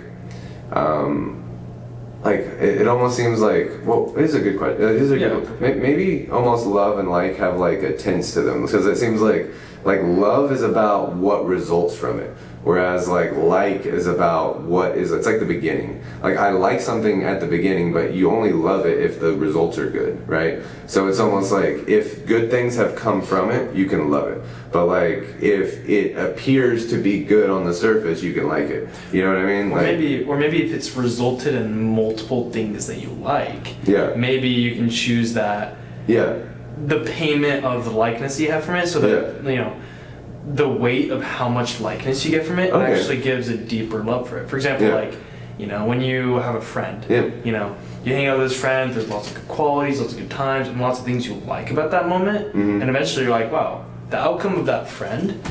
it almost seems like, well, it is a good question. It is a good, maybe almost love and like have like a tense to them, because it seems like love is about what results from it. Whereas like is about it's like the beginning. Like I like something at the beginning, but you only love it if the results are good, right? So it's almost like if good things have come from it, you can love it. But like if it appears to be good on the surface, you can like it. You know what I mean? Or maybe if it's resulted in multiple things that you like, maybe you can choose that. The payment of the likeness you have from it, so that the weight of how much likeness you get from it actually gives a deeper love for it. For example, when you have a friend, you hang out with this friend, there's lots of good qualities, lots of good times, and lots of things you like about that moment, and eventually you're like, wow, the outcome of that friend,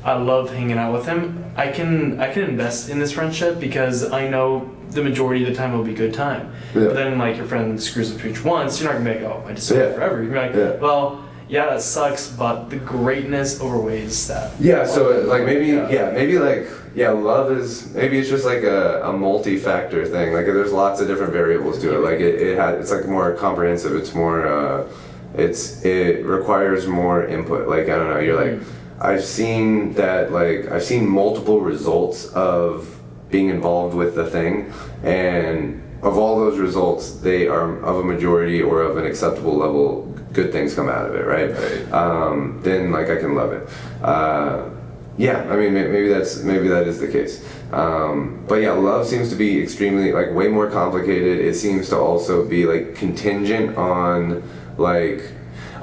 I love hanging out with him. I can invest in this friendship because I know the majority of the time it'll be a good time. But then like your friend screws up to each once, you're not gonna be like, oh, I just it forever. You're gonna be like, well, yeah, that sucks, but the greatness overweighs that. So like love is, maybe it's just like a multi-factor thing. Like there's lots of different variables to it. Like it's like more comprehensive. It's more it requires more input. Like I don't know. You're like, I've seen multiple results of being involved with the thing, and of all those results, they are of a majority or of an acceptable level. Good things come out of it, right? Then like I can love it. I mean maybe that is the case. But love seems to be extremely like way more complicated. It seems to also be like contingent on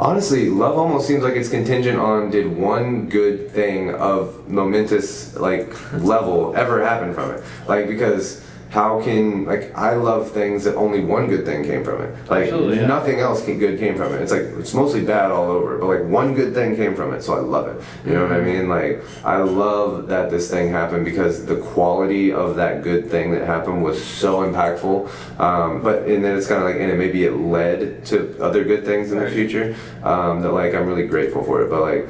honestly, love almost seems like it's contingent on did one good thing of momentous level ever happen from it. Because how can, I love things that only one good thing came from it. Nothing else good came from it. It's it's mostly bad all over, but one good thing came from it, so I love it. You know what I mean? I love that this thing happened because the quality of that good thing that happened was so impactful. And then it's kind of and maybe it led to other good things in the future, that I'm really grateful for it. But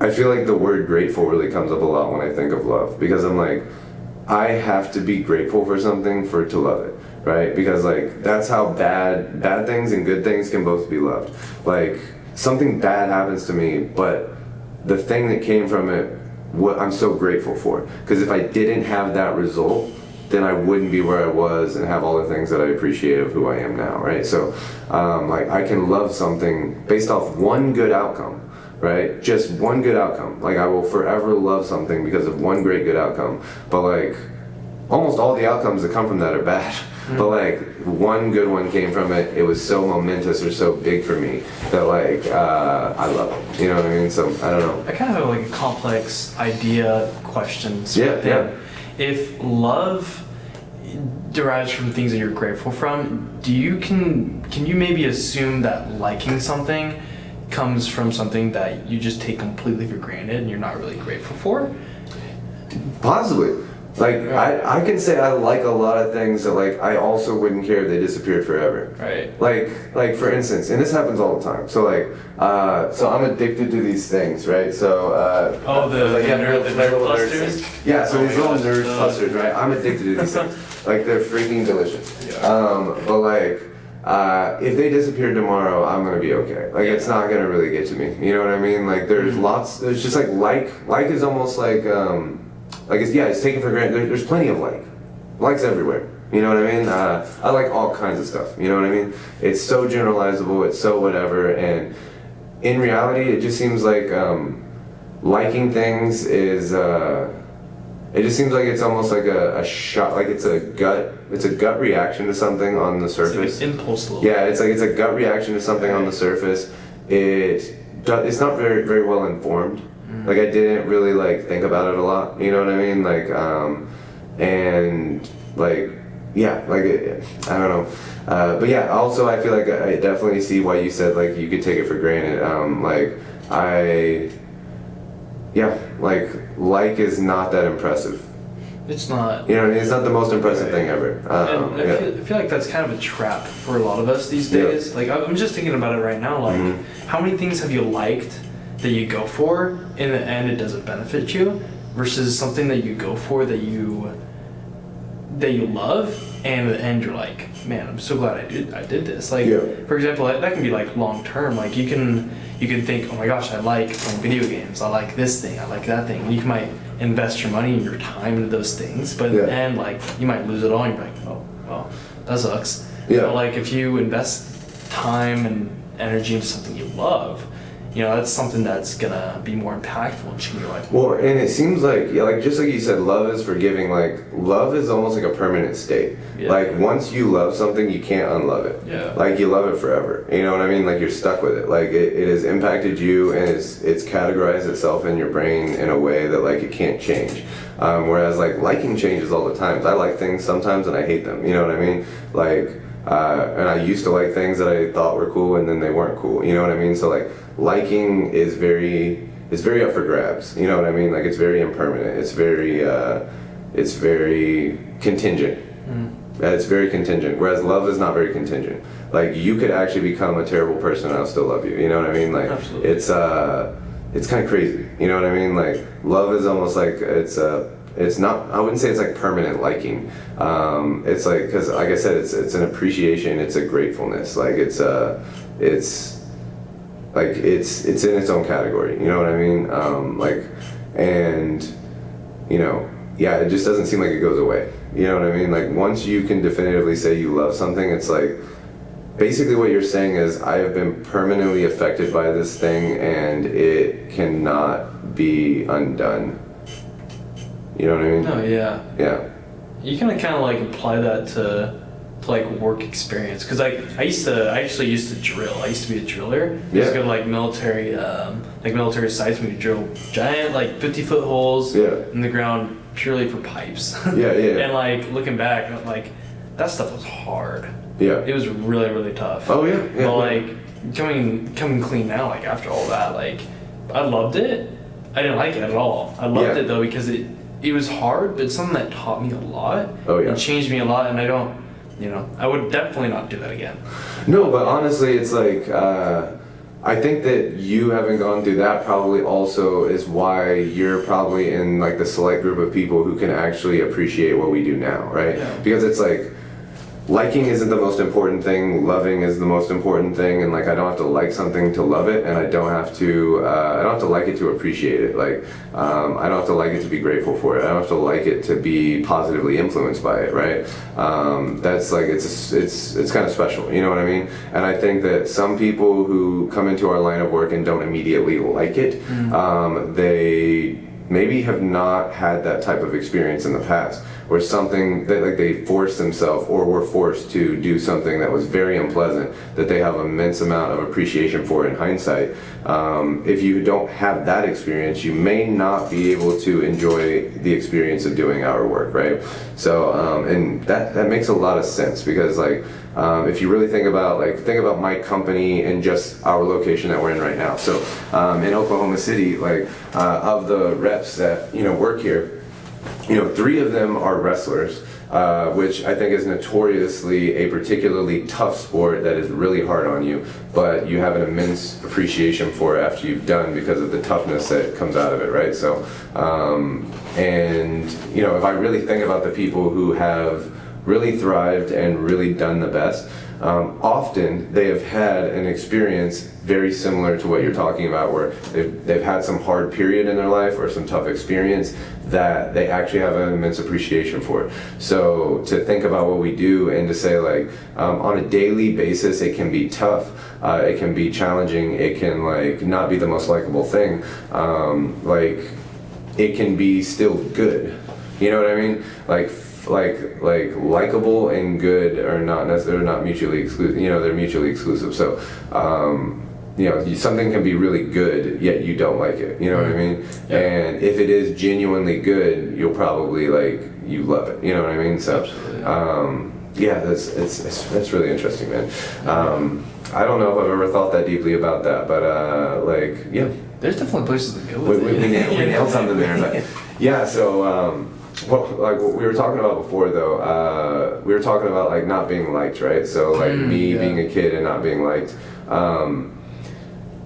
I feel like the word grateful really comes up a lot when I think of love, because I'm I have to be grateful for something for it to love it, right? Because that's how bad things and good things can both be loved. Something bad happens to me, but the thing that came from it, what I'm so grateful for. Because if I didn't have that result, then I wouldn't be where I was and have all the things that I appreciate of who I am now, right? So I can love something based off one good outcome. Right? Just one good outcome. I will forever love something because of one great good outcome. But almost all the outcomes that come from that are bad. But one good one came from it. It was so momentous or so big for me that I love it. You know what I mean? So I don't know. I kind of have a complex idea question. If love derives from things that you're grateful from, can you maybe assume that liking something comes from something that you just take completely for granted and you're not really grateful for? Possibly. Like, I can say I like a lot of things that, like, I also wouldn't care if they disappeared forever. Right. Like for instance, and this happens all the time. So, like, so I'm addicted to these things, right? So, the nerd clusters? Yeah, so these little gosh, nerd clusters, right? I'm addicted to these things. Like, they're freaking delicious. Yeah. But, like, if they disappear tomorrow, I'm gonna be okay. Like, it's not gonna really get to me. You know what I mean? Like, there's there's just like is almost like it's taken for granted. There's plenty of likes everywhere. You know what I mean? I like all kinds of stuff. You know what I mean? It's so generalizable. It's so whatever. And in reality, it just seems like liking things is. It just seems like it's almost like a shot. Like it's a gut reaction to something on the surface. It's like an impulse. Yeah, it's a gut reaction to something on the surface. It's not very well informed. Like, I didn't really, like, think about it a lot, you know what I mean? Like, and, like, yeah, like, I don't know. But yeah, also I feel like I definitely see why you said, like, you could take it for granted. Like is not that impressive. It's not. You know what I mean? It's not the most impressive thing ever. I feel like that's kind of a trap for a lot of us these days. Like, I'm just thinking about it right now. Like, how many things have you liked that you go for, in the end it doesn't benefit you, versus something that you go for that you love, and in the end you're like, man, I'm so glad I did this. Like, for example, that can be like long term. Like, you can think, oh my gosh, I like playing video games, I like this thing, I like that thing, and you might invest your money and your time into those things, but in the end, like, you might lose it all, and you're like, oh well, that sucks. But like, if you invest time and energy into something you love, you know, that's something that's gonna be more impactful and change your life. Well, and it seems like, like, just like you said, love is forgiving. Like, love is almost like a permanent state. Like, once you love something, you can't unlove it. Like, you love it forever. You know what I mean? Like, you're stuck with it. Like, it has impacted you, and it's categorized itself in your brain in a way that, like, it can't change. Whereas, like, liking changes all the time. I like things sometimes and I hate them. You know what I mean? Like, and I used to like things that I thought were cool, and then they weren't cool. You know what I mean? So, like, liking is very up for grabs. You know what I mean? Like, it's very impermanent. It's very contingent. It's very contingent. Whereas love is not very contingent. Like, you could actually become a terrible person and I'll still love you. You know what I mean? Like, absolutely. It's kind of crazy. You know what I mean? Like, love is almost like it's not, I wouldn't say it's like permanent liking. It's like, because like I said, it's an appreciation, it's a gratefulness. Like, it's in its own category. You know what I mean? It just doesn't seem like it goes away. You know what I mean? Like, once you can definitively say you love something, it's like, basically what you're saying is, I have been permanently affected by this thing and it cannot be undone. You know what I mean? No, yeah. Yeah. You can kind of like apply that to like work experience, because I actually used to drill. I used to be a driller. I used to go to like military sites where we drill giant, like 50-foot holes in the ground purely for pipes. And like, looking back, like, that stuff was hard. It was really, really tough. Oh yeah. But like, coming clean now, like, after all that, like, I loved it. I didn't like it at all. I loved it though, because it was hard, but it's something that taught me a lot. It changed me a lot, and I would definitely not do that again. No, but honestly, it's like, I think that you having gone through that probably also is why you're probably in like the select group of people who can actually appreciate what we do now, right? Because it's like, liking isn't the most important thing, loving is the most important thing, and like, I don't have to like something to love it, and I don't have to like it to appreciate it. Like, I don't have to like it to be grateful for it. I don't have to like it to be positively influenced by it, right? That's like, it's kind of special, you know what I mean? And I think that some people who come into our line of work and don't immediately like it, they maybe have not had that type of experience in the past, or something that, like, they forced themselves or were forced to do something that was very unpleasant that they have immense amount of appreciation for in hindsight. If you don't have that experience, you may not be able to enjoy the experience of doing our work, right? So, and that makes a lot of sense, because like, if you really think about my company and just our location that we're in right now. So in Oklahoma City, like, of the reps that work here, 3 of them are wrestlers, which I think is notoriously a particularly tough sport that is really hard on you, but you have an immense appreciation for it after you've done because of the toughness that comes out of it, right? So, and if I really think about the people who have really thrived and really done the best, often they have had an experience very similar to what you're talking about, where they've had some hard period in their life or some tough experience that they actually have an immense appreciation for. So to think about what we do and to say like on a daily basis it can be tough, it can be challenging, it can like not be the most likable thing, like it can be still good. You know what I mean? Like likable and good are not necessarily not mutually exclusive. They're mutually exclusive. So something can be really good yet you don't like it. You know what I mean? Yeah. And if it is genuinely good, you'll probably you love it. You know what I mean? So that's really interesting, man. I don't know if I've ever thought that deeply about that, but there's definitely places to go with it. We nailed something there, but yeah. So like what we were talking about before, though, we were talking about like not being liked, right? So being a kid and not being liked.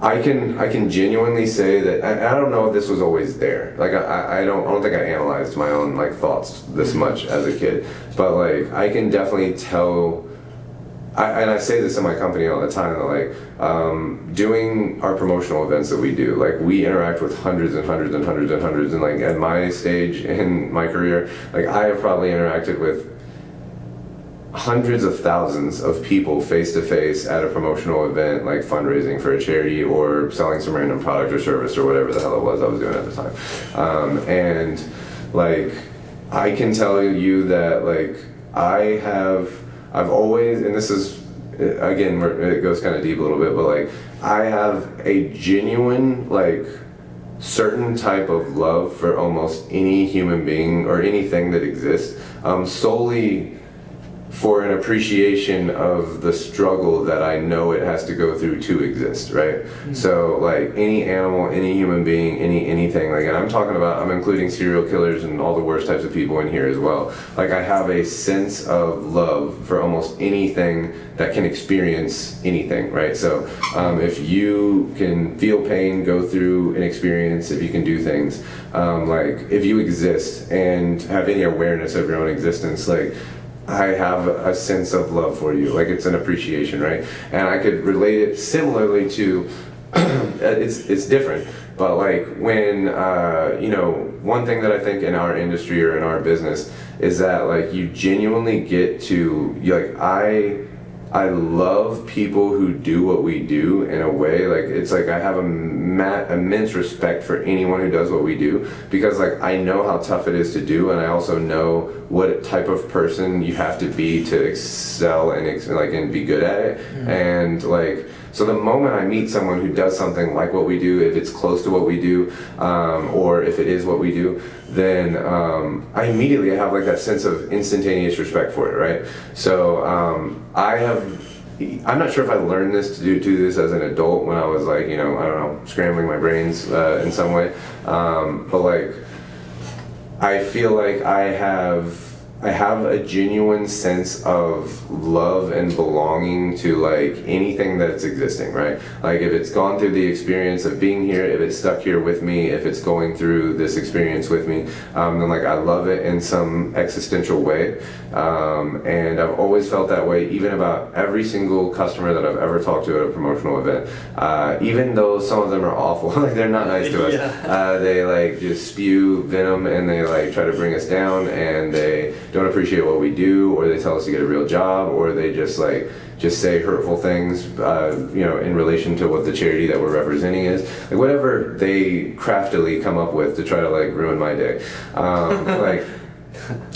I can genuinely say that I don't know if this was always there. Like I don't think I analyzed my own like thoughts this much as a kid, but like I can definitely tell. And I say this in my company all the time, that like doing our promotional events that we do, like we interact with hundreds and hundreds and hundreds and hundreds, and like at my stage in my career, like I have probably interacted with hundreds of thousands of people face to face at a promotional event, like fundraising for a charity or selling some random product or service or whatever the hell it was I was doing at the time. And like I can tell you that like I've always, and this is, again, it goes kind of deep a little bit, but like, I have a genuine, like, certain type of love for almost any human being or anything that exists, solely for an appreciation of the struggle that I know it has to go through to exist, right? Mm-hmm. So like any animal, any human being, anything, like, and I'm including serial killers and all the worst types of people in here as well. Like I have a sense of love for almost anything that can experience anything, right? So if you can feel pain, go through an experience, if you can do things, like if you exist and have any awareness of your own existence, like I have a sense of love for you, like it's an appreciation, right? And I could relate it similarly to, it's different, but like when, one thing that I think in our industry or in our business is that like you genuinely get to, I love people who do what we do in a way, like it's like I have immense respect for anyone who does what we do, because like I know how tough it is to do, and I also know what type of person you have to be to excel and be good at it. Mm-hmm. And like so the moment I meet someone who does something like what we do, if it's close to what we do, or if it is what we do, then I immediately have like that sense of instantaneous respect for it, right? So I'm not sure if I learned this to do this as an adult when I was like, I don't know, scrambling my brains in some way, but like I feel like I have a genuine sense of love and belonging to like anything that's existing, right? Like if it's gone through the experience of being here, if it's stuck here with me, if it's going through this experience with me, then like I love it in some existential way. And I've always felt that way even about every single customer that I've ever talked to at a promotional event. Even though some of them are awful, like they're not nice to us. Yeah. They like just spew venom and they like try to bring us down, and they don't appreciate what we do, or they tell us to get a real job, or they just say hurtful things, in relation to what the charity that we're representing is. Like whatever they craftily come up with to try to like ruin my day. Like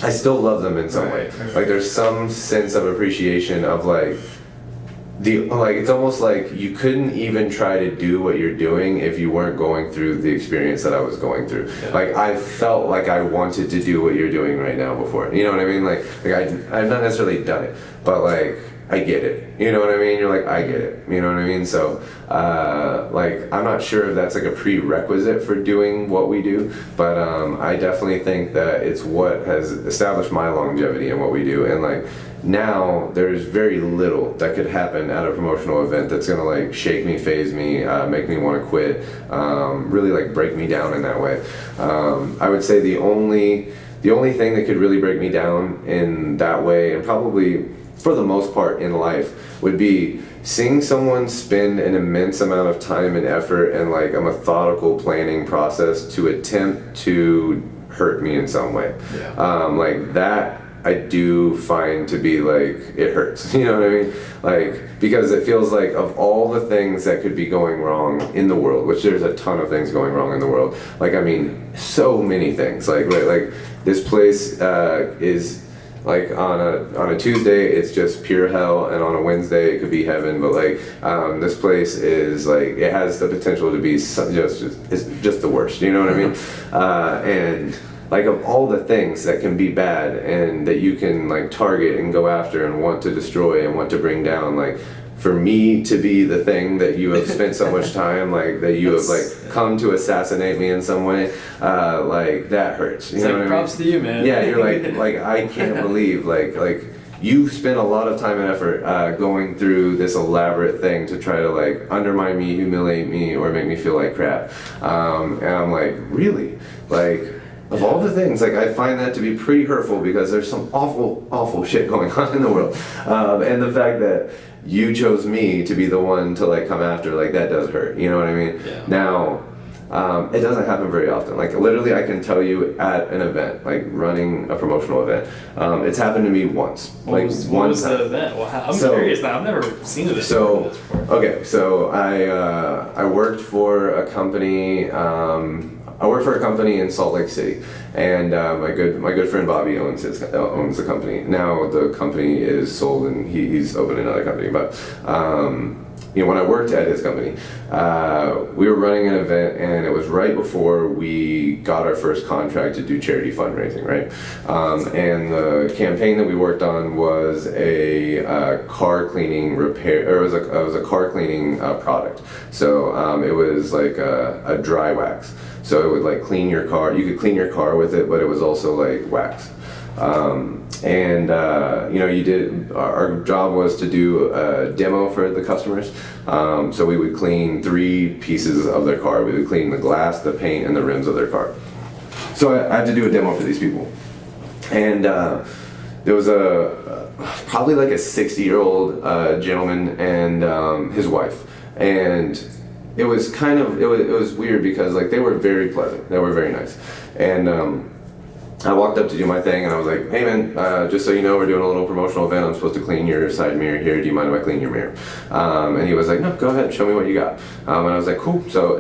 I still love them in some way. Like there's some sense of appreciation of like it's almost like you couldn't even try to do what you're doing if you weren't going through the experience that I was going through. Yeah. Like I felt like I wanted to do what you're doing right now before. You know what I mean? Like I've not necessarily done it, but like I get it. You know what I mean? You're like, I get it. You know what I mean? So, like, I'm not sure if that's like a prerequisite for doing what we do, but I definitely think that it's what has established my longevity in what we do. And like, now there's very little that could happen at a promotional event that's gonna like shake me, phase me, make me want to quit, really like break me down in that way. I would say the only thing that could really break me down in that way, and probably for the most part in life, would be seeing someone spend an immense amount of time and effort and like a methodical planning process to attempt to hurt me in some way. Yeah. Like that I do find to be like, it hurts, you know what I mean? Like, because it feels like of all the things that could be going wrong in the world, which there's a ton of things going wrong in the world, like, I mean, so many things, like this place is like on a Tuesday it's just pure hell, and on a Wednesday it could be heaven, but like this place is like, it has the potential to be it's just the worst, you know what I mean? And like, of all the things that can be bad and that you can like target and go after and want to destroy and want to bring down, like, for me to be the thing that you have spent so much time, like, that you have like come to assassinate me in some way, like, that hurts. You know what I mean? Props to you, man. Yeah, you're like I can't believe like you spent a lot of time and effort going through this elaborate thing to try to like undermine me, humiliate me, or make me feel like crap. And I'm like, really? Like, of all the things, like, I find that to be pretty hurtful, because there's some awful shit going on in the world. And the fact that you chose me to be the one to like come after, like, that does hurt. You know what I mean? Yeah. Now, it doesn't happen very often. Like, literally, I can tell you at an event, like running a promotional event, it's happened to me once. What was the event? Well, I'm curious now. I've never seen this before. Okay, so I worked for a company. I work for a company in Salt Lake City, and my good friend Bobby owns the company. Now the company is sold, and he's opened another company. But when I worked at his company, we were running an event, and it was right before we got our first contract to do charity fundraising, right? And the campaign that we worked on was a car cleaning repair, or it was a car cleaning product. So it was like a dry wax. So it would like clean your car. You could clean your car with it, but it was also like wax. Our job was to do a demo for the customers. So we would clean 3 pieces of their car. We would clean the glass, the paint, and the rims of their car. So I had to do a demo for these people. And there was probably like a 60-year-old gentleman and his wife. And it was weird, because like, they were very pleasant. They were very nice. And I walked up to do my thing, and I was like, hey man, just so you know, we're doing a little promotional event. I'm supposed to clean your side mirror here. Do you mind if I clean your mirror? And he was like, no, go ahead, show me what you got. And I was like, cool. So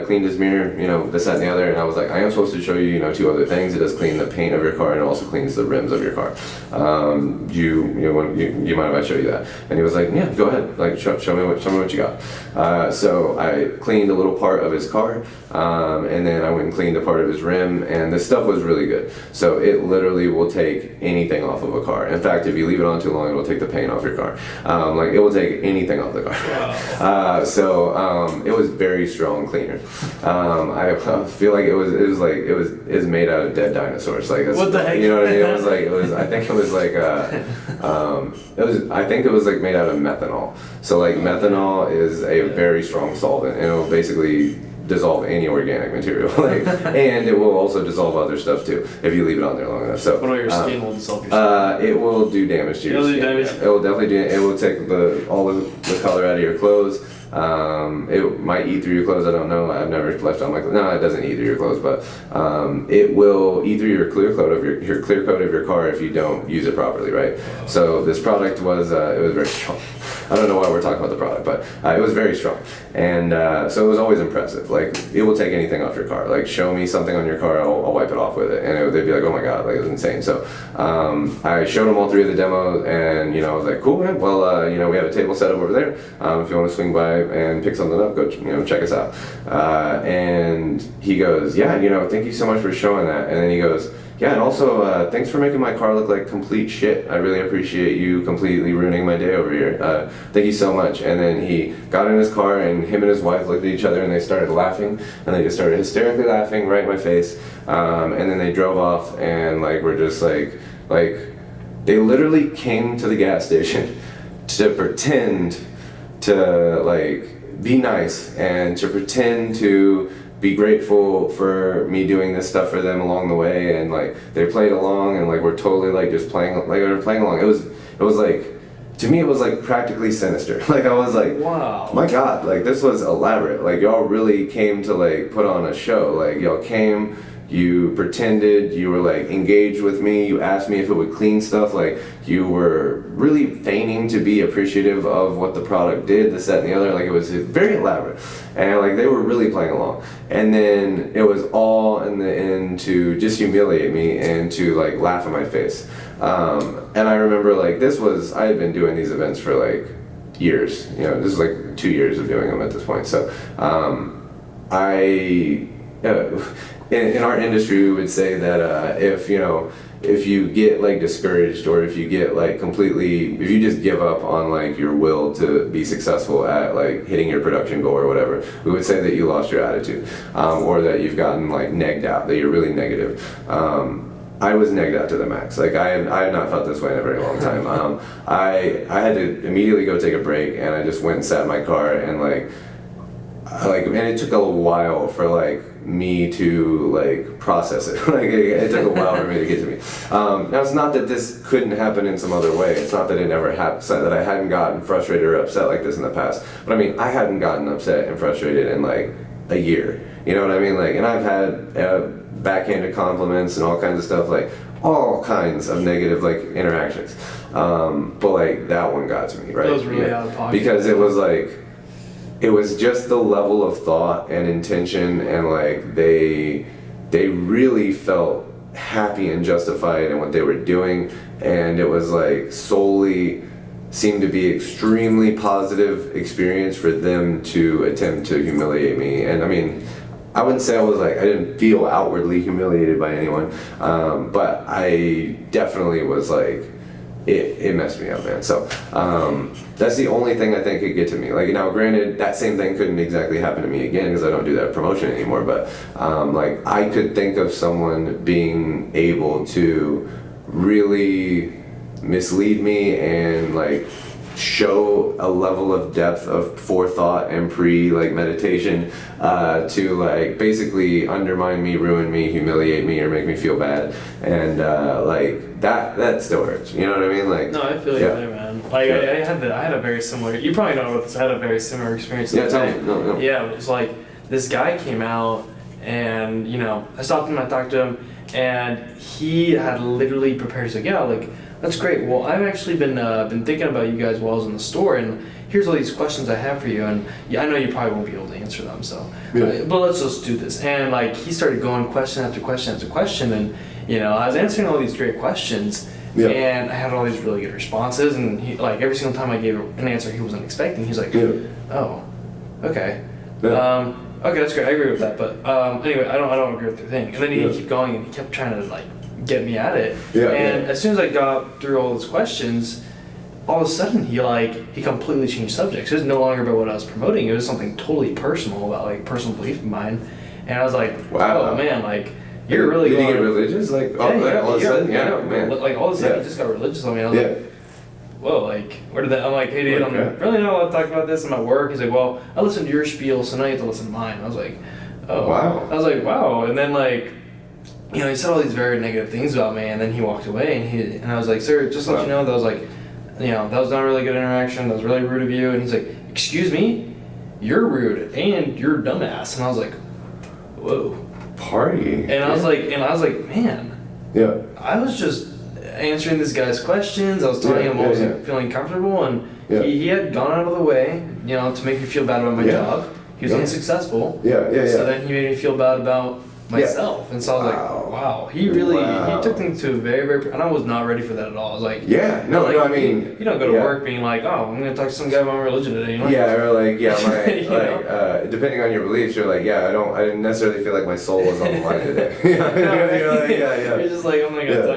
cleaned his mirror, this, that, and the other. And I was like, I am supposed to show you, 2 other things. It does clean the paint of your car, and it also cleans the rims of your car. You mind if I show you that? And he was like, yeah, go ahead. Like, show me what you got. So I cleaned a little part of his car, and then I went and cleaned a part of his rim, and this stuff was really good. So it literally will take anything off of a car. In fact, if you leave it on too long, it will take the paint off your car. Like, it will take anything off the car. Wow. It was very strong cleaner. I feel like it was made out of dead dinosaurs. Like, what the heck? You know what I mean? I think it was like made out of methanol. So like, methanol is a very strong solvent, and it will basically dissolve any organic material, and it will also dissolve other stuff too if you leave it on there long enough. So what about your skin? Will dissolve your skin? It will do damage to your skin. It will definitely do. It will take all the color out of your clothes. It might eat through your clothes. I don't know. I've never left on my clothes. No, it doesn't eat through your clothes, but it will eat through your clear coat of your car if you don't use it properly, right? So this product was it was very strong. I don't know why we're talking about the product, but it was very strong, and so it was always impressive. Like, it will take anything off your car. Like, show me something on your car, I'll wipe it off with it, and they'd be like, oh my god, like, it was insane. So I showed them all 3 of the demos, and I was like, cool man, well we have a table set up over there. If you want to swing by and pick something up, go check us out. And he goes, yeah, thank you so much for showing that. And then he goes, Yeah, and also, thanks for making my car look like complete shit. I really appreciate you completely ruining my day over here. Thank you so much. And then he got in his car, and him and his wife looked at each other, and they started laughing, and they just started hysterically laughing right in my face. And then they drove off, and like we're just like they literally came to the gas station to pretend to like be nice and to pretend to be grateful for me doing this stuff for them along the way, and like they played along, and like we're totally like just playing, like we were playing along. It was like, to me it was like practically sinister. Like I was like, wow, my God, like this was elaborate. Like y'all really came to like put on a show. Like y'all came, you pretended, you were like engaged with me, you asked me if it would clean stuff, like you were really feigning to be appreciative of what the product did, this, that, and the other. Like it was very elaborate, and like they were really playing along. And then it was all in the end to just humiliate me and to like laugh in my face. And I remember like I had been doing these events for like years, you know, this is like 2 years of doing them at this point. So in our industry, we would say that if you get like discouraged, or if you get like if you just give up on like your will to be successful at like hitting your production goal or whatever, we would say that you lost your attitude, or that you've gotten like negged out, that you're really negative. I was negged out to the max. Like I have not felt this way in a very long time. I had to immediately go take a break, and I just went and sat in my car, and and it took a while for like me to like process it. Like it took a while for me to get to me. Now it's not that this couldn't happen in some other way. It's not that it never happened, that I hadn't gotten frustrated or upset like this in the past. But I mean, I hadn't gotten upset and frustrated in like a year. You know what I mean? Like, and I've had backhanded compliments and all kinds of stuff, like all kinds of negative like interactions. But like that one got to me, right? That was really out of pocket. Because it was like, it was just the level of thought and intention, and like they really felt happy and justified in what they were doing, and it was like solely seemed to be extremely positive experience for them to attempt to humiliate me. And I mean, I wouldn't say I didn't feel outwardly humiliated by anyone, but I definitely was like, it messed me up, man. So that's the only thing I think could get to me. Like, now granted, that same thing couldn't exactly happen to me again because I don't do that promotion anymore, but like I could think of someone being able to really mislead me and like show a level of depth of forethought and meditation to like basically undermine me, ruin me, humiliate me, or make me feel bad, and like that still hurts. You know what I mean? Like, no, I feel you there, man. Like I had a very similar. You probably know about this. I had a very similar experience. Yeah, tell me. No. Yeah, it was like this guy came out, and I stopped him, I talked to him, and he had literally prepared. He's like, yeah, like, that's great. Well, I've actually been thinking about you guys while I was in the store, and here's all these questions I have for you, and I know you probably won't be able to answer them, so but let's just do this. And like he started going question after question after question, and I was answering all these great questions, and I had all these really good responses, and he, like every single time I gave an answer he wasn't expecting, he's like, oh, okay. Okay, that's great. I agree with that, but anyway, I don't agree with the thing. And then he'd keep going, and he kept trying to like get me at it. As soon as I got through all those questions, all of a sudden he completely changed subjects. It was no longer about what I was promoting. It was something totally personal about like personal belief of mine. And I was like, wow, oh man, like you're really going. Did he get religious? Like all of a sudden, man. Like all of a sudden, he just got religious on me. I was like, whoa, like where did that? I'm like, hey dude, I'm really not allowed to talk about this in my work. He's like, well, I listened to your spiel, so now you have to listen to mine. I was like, oh wow. I was like, wow. And then like, he said all these very negative things about me, and then he walked away, and I was like, sir, just to let you know, that was like, that was not a really good interaction, that was really rude of you. And he's like, excuse me, you're rude, and you're a dumbass. And I was like, whoa. Party. And I was like, man. Yeah. I was just answering this guy's questions, I was telling him I wasn't feeling comfortable, and he had gone out of the way, to make me feel bad about my job. He was unsuccessful. So then he made me feel bad about myself. And so I was like, wow, he took things to a very, very, and I was not ready for that at all. I was like, I mean, you don't go to work being like, oh, I'm going to talk to some guy about my religion today. You know? Or like, depending on your beliefs, you're like, I didn't necessarily feel like my soul was on the line today. You're just like, oh my God,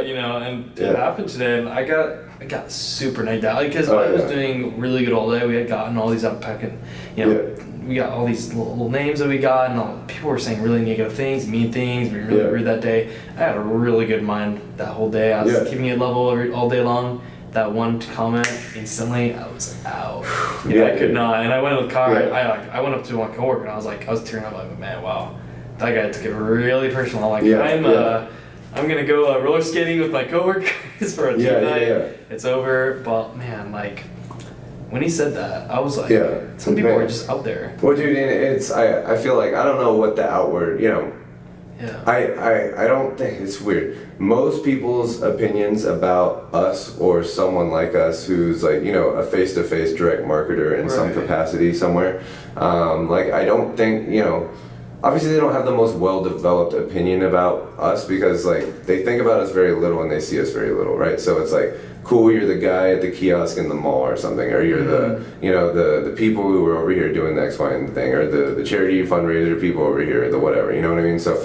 and it happened today, and I got super night out because I was doing really good all day. We had gotten all these unpacking, we got all these little names that we got, and people were saying really negative things, mean things, being really rude that day. I had a really good mind that whole day. I was keeping it level all day long. That one comment, instantly, I was out. I could not. And I went in the car, I went up to my coworker, and I was tearing up, like, man, wow. That guy took it really personal. Like, I'm gonna go roller skating with my coworkers for a team night. It's over, but man, like when he said that, I was like, some people are just out there. Well, dude, and I feel like I don't know what the outward, I don't think it's weird. Most people's opinions about us or someone like us who's like, a face-to-face direct marketer in some capacity somewhere, I don't think, obviously they don't have the most well-developed opinion about us because they think about us very little and they see us very little, right? So it's like, cool, you're the guy at the kiosk in the mall or something, or you're the people who were over here doing the X, Y, and thing, or the charity fundraiser people over here, the whatever, you know what I mean? So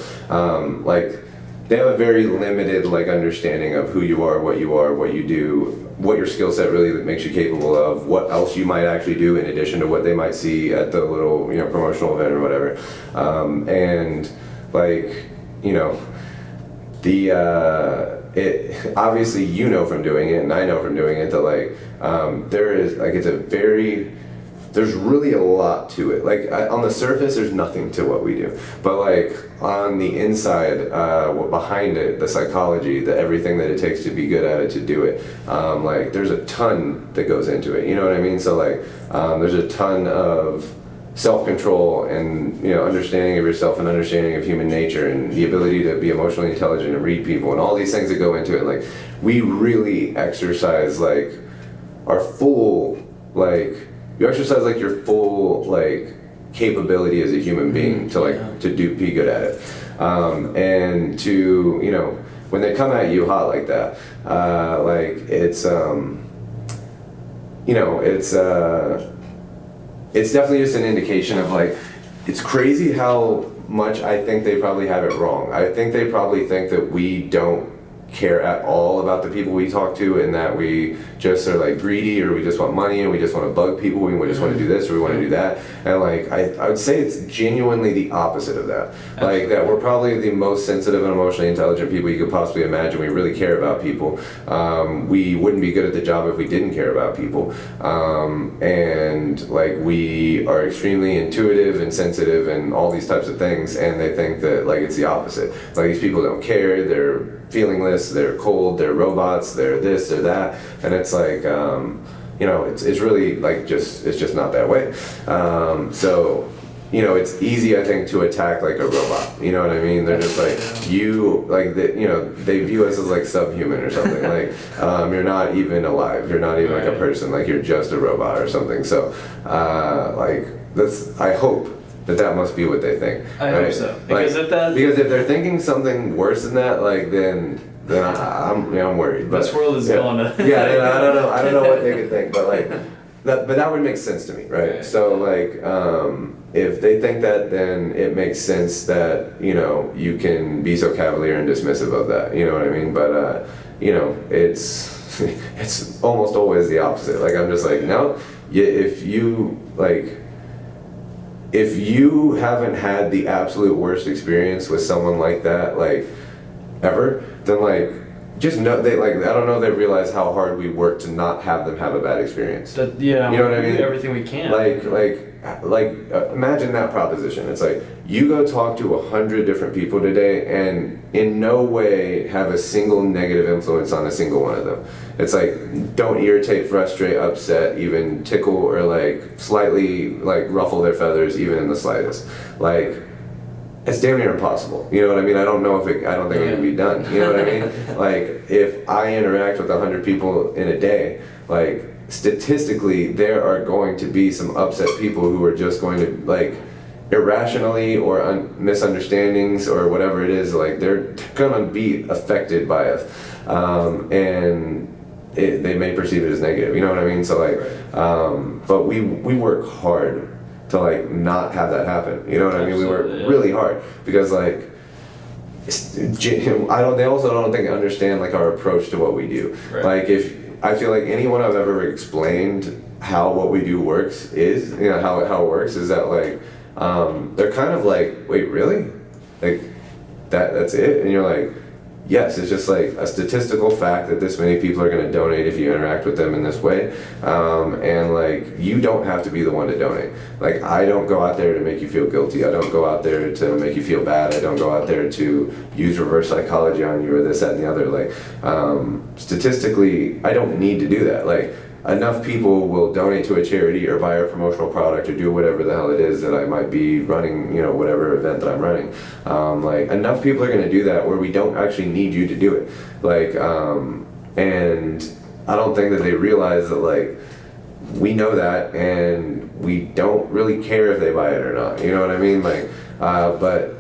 they have a very limited understanding of who you are, what you do, what your skill set really makes you capable of, what else you might actually do in addition to what they might see at the little promotional event or whatever, it obviously from doing it and I know from doing it that there is there's really a lot to it. On the surface there's nothing to what we do, but on the inside, behind it, the psychology, everything that it takes to be good at it, to do it, there's a ton that goes into it, you know what I mean? So there's a ton of self-control and understanding of yourself and understanding of human nature and the ability to be emotionally intelligent and read people and all these things that go into it. We really exercise our full you exercise your full capability as a human being to be good at it, and to when they come at you hot like that, it's definitely just an indication of it's crazy how much I think they probably have it wrong. I think they probably think that we don't care at all about the people we talk to and that we just are greedy or we just want money and we just want to bug people and we just want to do this or we want to do that, and I would say it's genuinely the opposite of that. That we're probably the most sensitive and emotionally intelligent people you could possibly imagine. We really care about people. We wouldn't be good at the job if we didn't care about people, and we are extremely intuitive and sensitive and all these types of things, and they think that it's the opposite. These people don't care, they're feelingless, they're cold, they're robots, they're this, they're that, and it's it's really it's just not that way. So it's easy, I think, to attack a robot. You know what I mean? They're just they view us as subhuman or something. You're not even alive. You're not even a person. You're just a robot or something. So I hope that must be what they think. I hope so. Because if they're thinking something worse than that, then I'm worried. But this world is going to. I don't know what they could think, but that would make sense to me, right? So if they think that, then it makes sense that you can be so cavalier and dismissive of that. You know what I mean? But it's almost always the opposite. I'm just no. If you haven't had the absolute worst experience with someone like that, ever, then just know they I don't know if they realize how hard we work to not have them have a bad experience. You know what I mean? Do everything we can. Imagine that proposition. It's you go talk to 100 different people today and in no way have a single negative influence on a single one of them. It's don't irritate, frustrate, upset, even tickle or slightly ruffle their feathers even in the slightest. It's damn near impossible. You know what I mean? I don't think it can be done. You know what I mean? If I interact with 100 people in a day, statistically there are going to be some upset people who are just going to irrationally or misunderstandings or whatever it is, like they're gonna be affected by us, and they may perceive it as negative, you know what I mean? So like, but we work hard to like not have that happen, you know what I mean? We work really hard because like, they also don't think understand like our approach to what we do. Like I feel like anyone I've ever explained how what we do works is, you know, how it works is that like, they're kind of like, wait, really? Like that's it? And you're like, yes, it's just like a statistical fact that this many people are going to donate if you interact with them in this way. And like, you don't have to be the one to donate. Like, I don't go out there to make you feel guilty. I don't go out there to make you feel bad. I don't go out there to use reverse psychology on you or this, that, and the other. Like, statistically, I don't need to do that. Like, enough people will donate to a charity or buy a promotional product or do whatever the hell it is that I might be running, you know, whatever event that I'm running. Like, enough people are going to do that where we don't actually need you to do it. Like, and I don't think that they realize that, like, we know that and we don't really care if they buy it or not. You know what I mean? Like, but,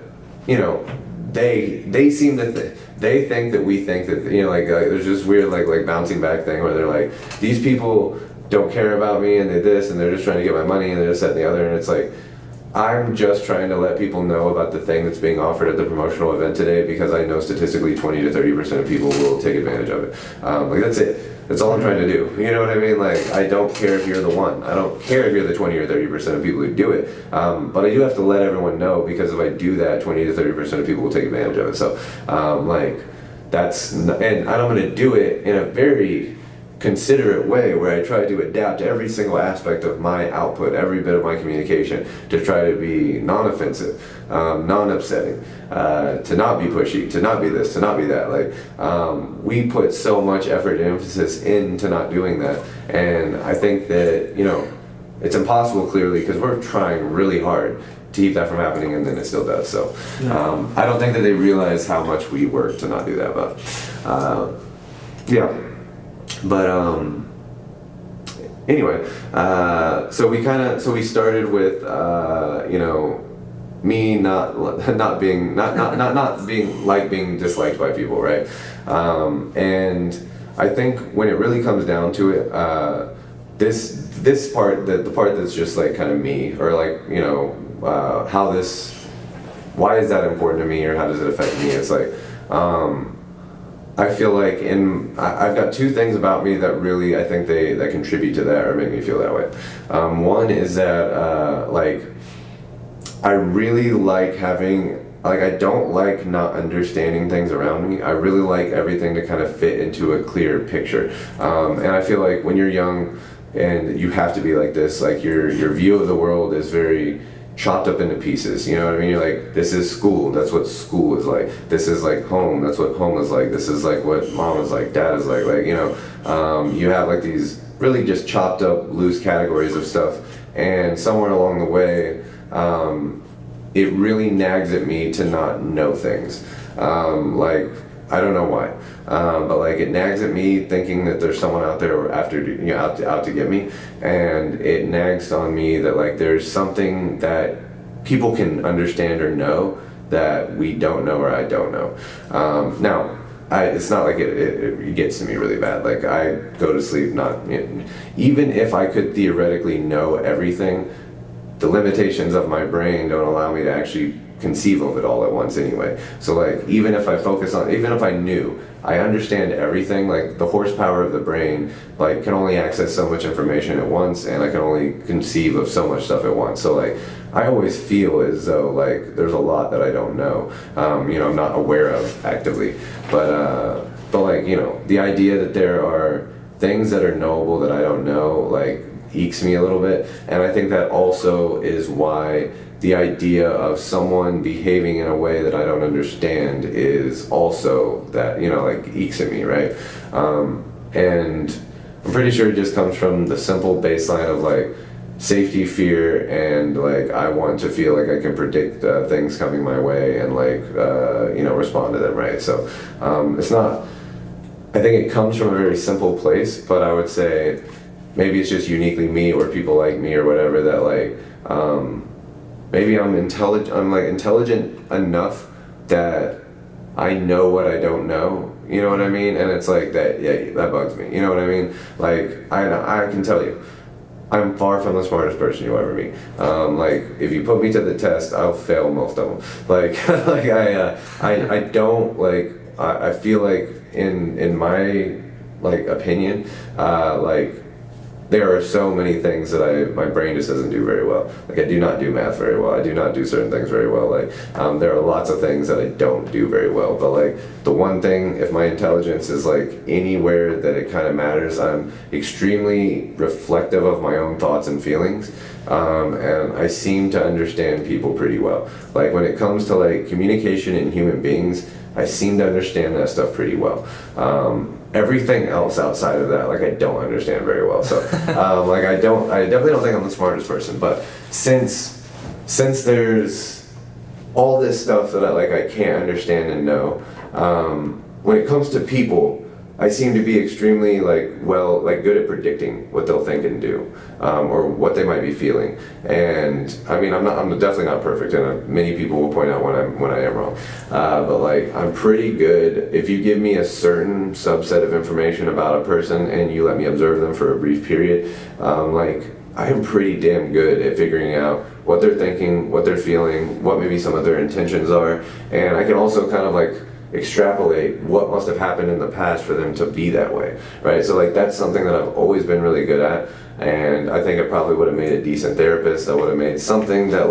you know, they seem to they think that we think that, you know, like there's this weird like bouncing back thing where they're like, these people don't care about me and they this and they're just trying to get my money and they're this, that, and the other. And it's like, I'm just trying to let people know about the thing that's being offered at the promotional event today because I know statistically 20 to 30% of people will take advantage of it. Like, that's it. That's all I'm trying to do. You know what I mean? Like, I don't care if you're the one. I don't care if you're the 20 or 30% of people who do it. But I do have to let everyone know because if I do that, 20 to 30% of people will take advantage of it. So, like, and I'm going to do it in a very considerate way where I try to adapt every single aspect of my output, every bit of my communication to try to be non-offensive, non-upsetting, to not be pushy, to not be this, to not be that. Like, we put so much effort and emphasis into not doing that, and I think that, you know, it's impossible clearly because we're trying really hard to keep that from happening, and then it still does. So I don't think that they realize how much we work to not do that, but yeah. But anyway, so we started with you know, me not being disliked by people, right? And I think when it really comes down to it, this part, the part that's just like kind of me, or like, you know, why is that important to me, or how does it affect me? It's like, I feel like I've got two things about me that really, I think that contribute to that or make me feel that way. One is that, like, I really like I don't like not understanding things around me. I really like everything to kind of fit into a clear picture. And I feel like when you're young and you have to be like this, like your view of the world is very chopped up into pieces, you know what I mean? You're like, this is school, that's what school is like. This is like home, that's what home is like. This is like what mom is like, dad is like, you know, you have like these really just chopped up loose categories of stuff, and somewhere along the way, it really nags at me to not know things. Like, I don't know why, but like it nags at me thinking that there's someone out there after, you know, out to get me, and it nags on me that like there's something that people can understand or know that we don't know or I don't know. Now, it's not like it gets to me really bad. Like, I go to sleep even if I could theoretically know everything, the limitations of my brain don't allow me to actually conceive of it all at once anyway. So like, even if I knew, I understand everything, like the horsepower of the brain like can only access so much information at once, and I can only conceive of so much stuff at once. So like, I always feel as though like there's a lot that I don't know, you know, I'm not aware of actively, but like, you know, the idea that there are things that are knowable that I don't know, like, ekes me a little bit. And I think that also is why the idea of someone behaving in a way that I don't understand is also that, you know, like, ekes at me, right? And I'm pretty sure it just comes from the simple baseline of like safety, fear, and like I want to feel like I can predict things coming my way and like you know, respond to them, right? So it's not, I think it comes from a very simple place, but I would say maybe it's just uniquely me or people like me or whatever that like maybe I'm intelligent. I'm like intelligent enough that I know what I don't know. You know what I mean? And it's like that. Yeah, that bugs me. You know what I mean? Like I can tell you, I'm far from the smartest person you'll ever meet. Like if you put me to the test, I'll fail most of them. Like I don't like. I feel like in my like opinion, like there are so many things that my brain just doesn't do very well. Like I do not do math very well. I do not do certain things very well. Like there are lots of things that I don't do very well. But like the one thing, if my intelligence is like anywhere that it kind of matters, I'm extremely reflective of my own thoughts and feelings. And I seem to understand people pretty well. Like when it comes to like communication in human beings, I seem to understand that stuff pretty well. Everything else outside of that, like I don't understand very well. So, like I definitely don't think I'm the smartest person. But since there's all this stuff that I can't understand and know, when it comes to people, I seem to be extremely good at predicting what they'll think and do, or what they might be feeling. And I mean, I'm definitely not perfect, and many people will point out when I am wrong. But like, I'm pretty good. If you give me a certain subset of information about a person and you let me observe them for a brief period, like I am pretty damn good at figuring out what they're thinking, what they're feeling, what maybe some of their intentions are, and I can also kind of like extrapolate what must have happened in the past for them to be that way, right? So like that's something that I've always been really good at, and I think it probably would have made a decent therapist. I would have made something that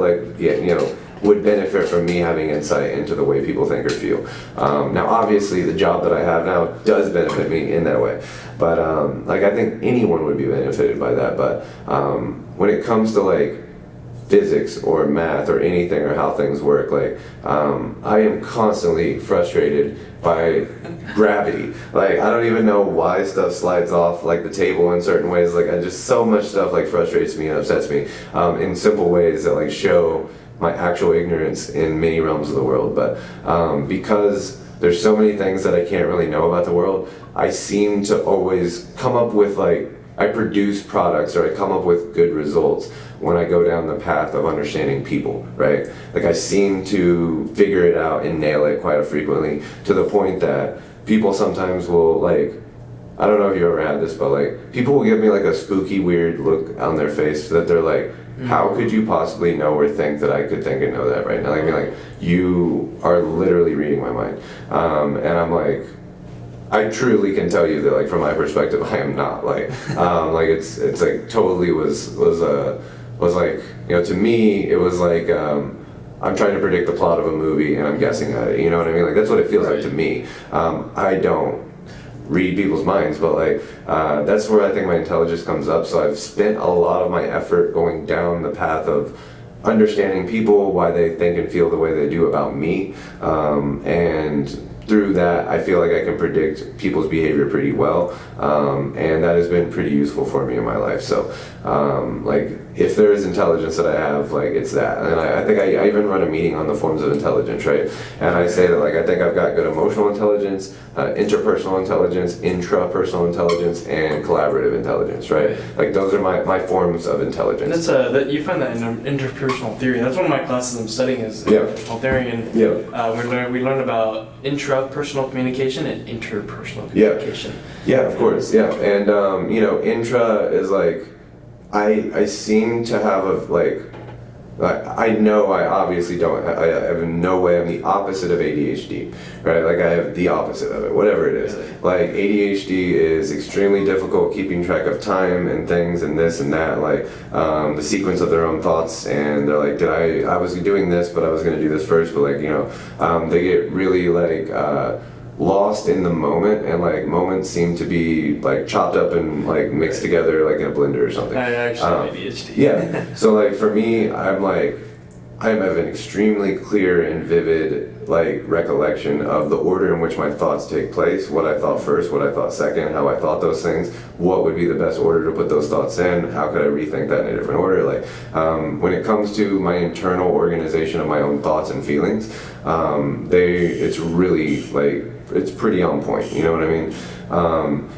would benefit from me having insight into the way people think or feel. Now obviously the job that I have now does benefit me in that way, but like I think anyone would be benefited by that. But when it comes to like physics or math or anything or how things work, like I am constantly frustrated by gravity. Like I don't even know why stuff slides off like the table in certain ways. Like I just, so much stuff like frustrates me and upsets me in simple ways that like show my actual ignorance in many realms of the world. But because there's so many things that I can't really know about the world, I seem to always come up with like, I produce products or I come up with good results when I go down the path of understanding people, right? Like I seem to figure it out and nail it quite frequently, to the point that people sometimes will like, I don't know if you ever had this, but like people will give me like a spooky weird look on their face that they're like, how could you possibly know or think that I could think and know that right now? Like, I mean, like you are literally reading my mind. And I'm like, I truly can tell you that like from my perspective, I am not like it's like totally was like, you know, to me it was like I'm trying to predict the plot of a movie and I'm guessing at it, you know what I mean? Like that's what it feels like to me. I don't read people's minds, but like that's where I think my intelligence comes up. So I've spent a lot of my effort going down the path of understanding people, why they think and feel the way they do about me, and through that, I feel like I can predict people's behavior pretty well, and that has been pretty useful for me in my life. So, like, if there is intelligence that I have, like, it's that. And I think I even run a meeting on the forms of intelligence, right? And I say that, like, I think I've got good emotional intelligence, interpersonal intelligence, intrapersonal intelligence, and collaborative intelligence, right? Like, those are my forms of intelligence. That's that you find that in interpersonal theory. That's one of my classes I'm studying is interpersonal theory, and we learn about intrapersonal communication and interpersonal communication. Yeah, of course, yeah. And you know, intra is like, I seem to have I know I obviously don't, I have no way, I'm the opposite of ADHD, right? Like I have the opposite of it, whatever it is. Like ADHD is extremely difficult keeping track of time and things and this and that, like the sequence of their own thoughts, and they're like, I was doing this, but I was gonna do this first, but like, you know, they get really like, lost in the moment, and like moments seem to be like chopped up and like mixed together like in a blender or something. I actually have ADHD. Yeah. So like for me, I have an extremely clear and vivid like recollection of the order in which my thoughts take place, what I thought first, what I thought second, how I thought those things, what would be the best order to put those thoughts in, how could I rethink that in a different order. Like when it comes to my internal organization of my own thoughts and feelings, it's really like, it's pretty on point, you know what I mean?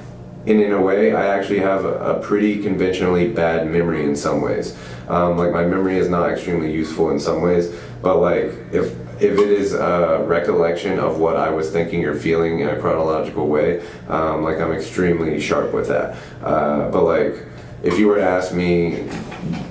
in a way, I actually have a pretty conventionally bad memory in some ways. Like my memory is not extremely useful in some ways, but like if it is a recollection of what I was thinking or feeling in a chronological way, like I'm extremely sharp with that. But like if you were to ask me,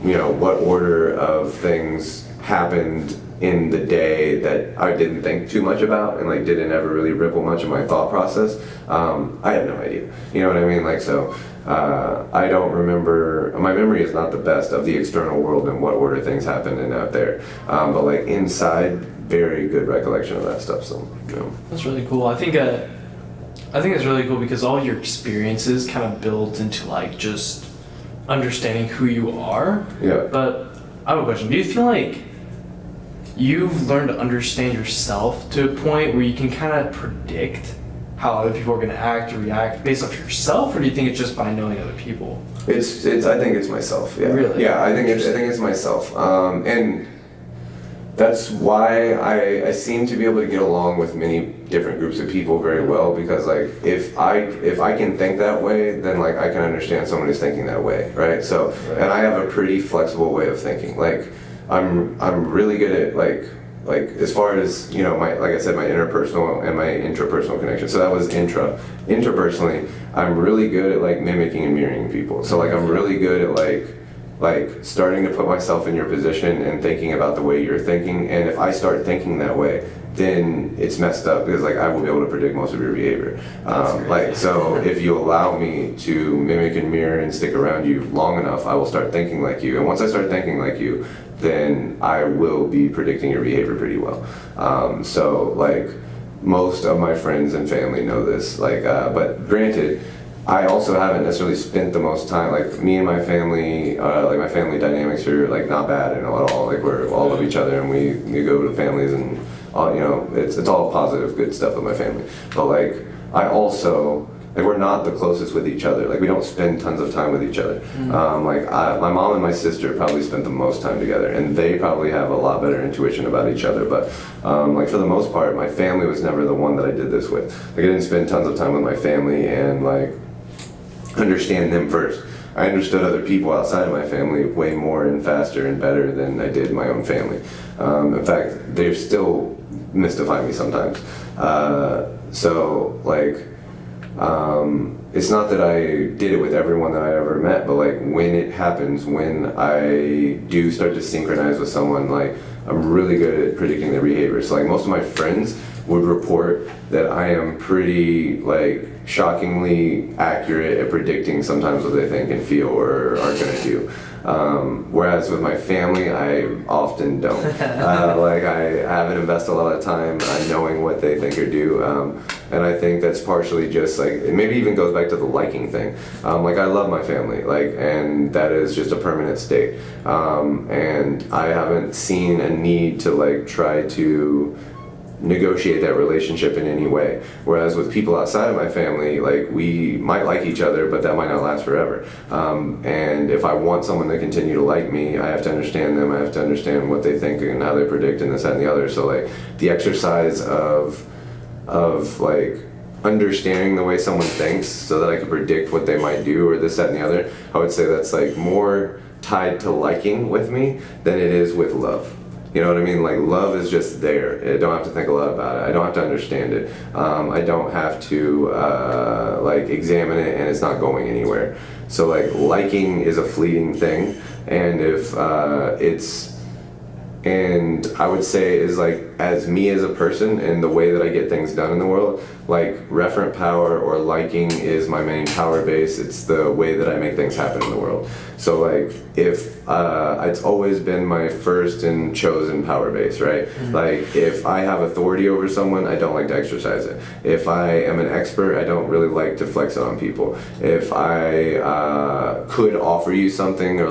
you know, what order of things happened in the day that I didn't think too much about and like didn't ever really ripple much of my thought process, I have no idea. You know what I mean? Like, so I don't remember, my memory is not the best of the external world and what order things happen and out there. But like inside, very good recollection of that stuff. So, you know. That's really cool. I think it's really cool because all your experiences kind of build into like just understanding who you are. Yeah. But I have a question. Do you feel like you've learned to understand yourself to a point where you can kind of predict how other people are going to act or react based off yourself, or do you think it's just by knowing other people? It's. I think it's myself. Yeah. Really? Yeah. I think it's myself. And that's why I seem to be able to get along with many different groups of people very well, because like if I can think that way, then like I can understand someone who's thinking that way, right? So and I have a pretty flexible way of thinking. Like I'm really good at like as far as, you know, my, like I said, my interpersonal and my intrapersonal connection. So that was interpersonally, I'm really good at like mimicking and mirroring people. So like I'm really good at like starting to put myself in your position and thinking about the way you're thinking. And if I start thinking that way, then it's messed up because like I will be able to predict most of your behavior. Like, so if you allow me to mimic and mirror and stick around you long enough, I will start thinking like you. And once I start thinking like you, then I will be predicting your behavior pretty well. So like most of my friends and family know this, like, but granted, I also haven't necessarily spent the most time, like me and my family, like my family dynamics are like not bad at all. Like we're all love each other and we go to families and all, you know, it's all positive, good stuff with my family. But like I also, like we're not the closest with each other. Like we don't spend tons of time with each other. My mom and my sister probably spent the most time together, and they probably have a lot better intuition about each other. But like for the most part, my family was never the one that I did this with. Like I didn't spend tons of time with my family and like understand them first. I understood other people outside of my family way more and faster and better than I did my own family. In fact, they still mystify me sometimes. So like. It's not that I did it with everyone that I ever met, but like when it happens, when I do start to synchronize with someone, like I'm really good at predicting their behavior. So like most of my friends would report that I am pretty like shockingly accurate at predicting sometimes what they think and feel or are gonna do. Whereas with my family, I often don't. Like I haven't invested a lot of time knowing what they think or do. And I think that's partially just like, it maybe even goes back to the liking thing. Like I love my family, like, and that is just a permanent state. And I haven't seen a need to like try to negotiate that relationship in any way. Whereas with people outside of my family, like we might like each other, but that might not last forever. And if I want someone to continue to like me, I have to understand them. I have to understand what they think and how they predict and this, that, and the other. So like the exercise of like understanding the way someone thinks so that I can predict what they might do or this, that, and the other, I would say that's like more tied to liking with me than it is with love. You know what I mean? Like love is just there. I don't have to think a lot about it. I don't have to understand it. I don't have to like examine it, and it's not going anywhere. So like liking is a fleeting thing, and if and I would say is like as me as a person and the way that I get things done in the world, like referent power or liking is my main power base. It's the way that I make things happen in the world. So like if it's always been my first and chosen power base, right? Mm-hmm. Like if I have authority over someone, I don't like to exercise it. If I am an expert, I don't really like to flex it on people. If I could offer you something or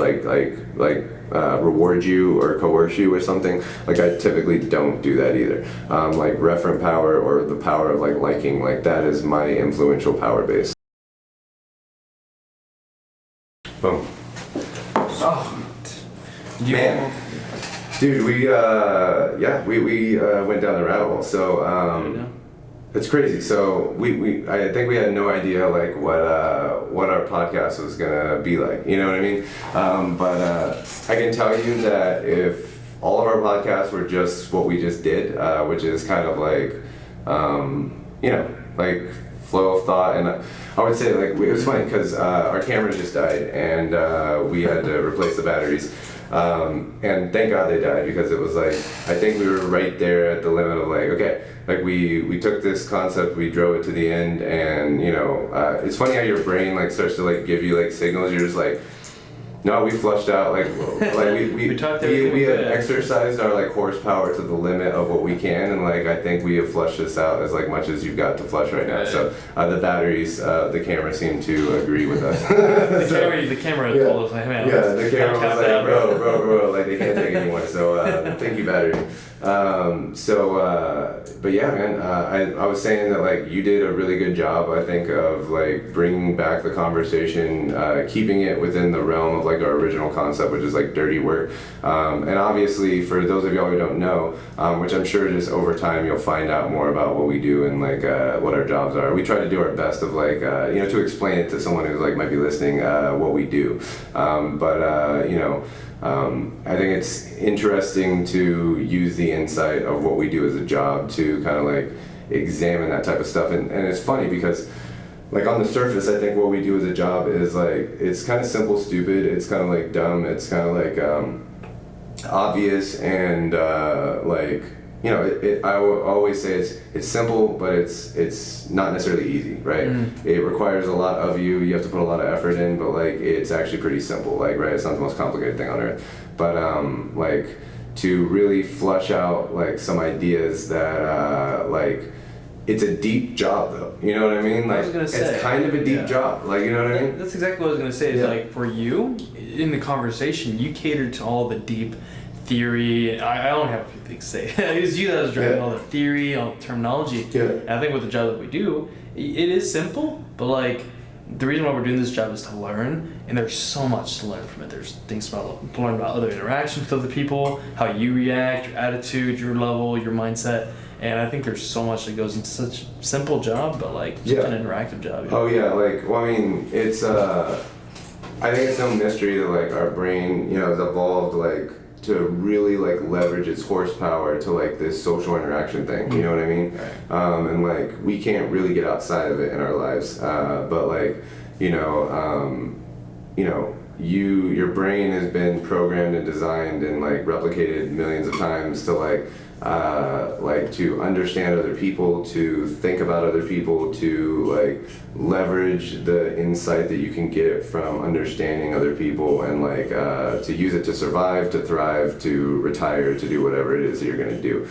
reward you or coerce you with something, like I typically don't do that either. Like referent power or the power of like liking, like that is my influential power base. Boom. Oh, Man, dude, we went down the rabbit hole. So It's crazy. So I think we had no idea like what our podcast was gonna be like. You know what I mean? But I can tell you that if all of our podcasts were just what we just did, which is kind of like, like flow of thought, and I would say like it was funny because our camera just died and we had to replace the batteries. And thank God they died, because it was like, I think we were right there at the limit of like, okay, like we took this concept, we drove it to the end, and it's funny how your brain like starts to like give you like signals. You're just like, no, we flushed out like we had exercised our like horsepower to the limit of what we can, and like I think we have flushed this out as like much as you've got to flush right now. So the batteries, the camera seemed to agree with us. the camera told us like, man, the camera was like, bro, like they can't take anymore. So thank you, battery. But yeah, man, I was saying that like you did a really good job, I think, of like bringing back the conversation, keeping it within the realm of like our original concept, which is like dirty work. And obviously for those of y'all who don't know, which I'm sure just over time you'll find out more about what we do and like what our jobs are. We try to do our best of like, to explain it to someone who's like might be listening, what we do. I think it's interesting to use the insight of what we do as a job to kind of like examine that type of stuff. And it's funny because like on the surface, I think what we do as a job is like, it's kind of simple, stupid. It's kind of like dumb. It's kind of like obvious and I will always say it's simple, but it's not necessarily easy, right? It requires a lot of you. You have to put a lot of effort in, but like it's actually pretty simple, like, right? It's not the most complicated thing on earth, but like to really flush out like some ideas that like it's a deep job though. You know what I mean? Like it's kind of a deep job. Like, you know what I mean? That's exactly what I was gonna say. Is like for you in the conversation, you cater to all the deep theory. I only have a few things to say. It was you that was driving all the theory, all the terminology. And I think with the job that we do, it is simple, but like the reason why we're doing this job is to learn, and there's so much to learn from it. There's things to learn about other interactions with other people, how you react, your attitude, your level, your mindset. And I think there's so much that goes into such a simple job, but like such an interactive job. Oh yeah, like, well, I mean, it's I think it's no mystery that like our brain, has evolved like to really like leverage its horsepower to like this social interaction thing. You know what I mean? Right. And like we can't really get outside of it in our lives. But like, your brain has been programmed and designed and like replicated millions of times to like to understand other people, to think about other people, to like leverage the insight that you can get from understanding other people, and like to use it to survive, to thrive, to retire, to do whatever it is that you're gonna do.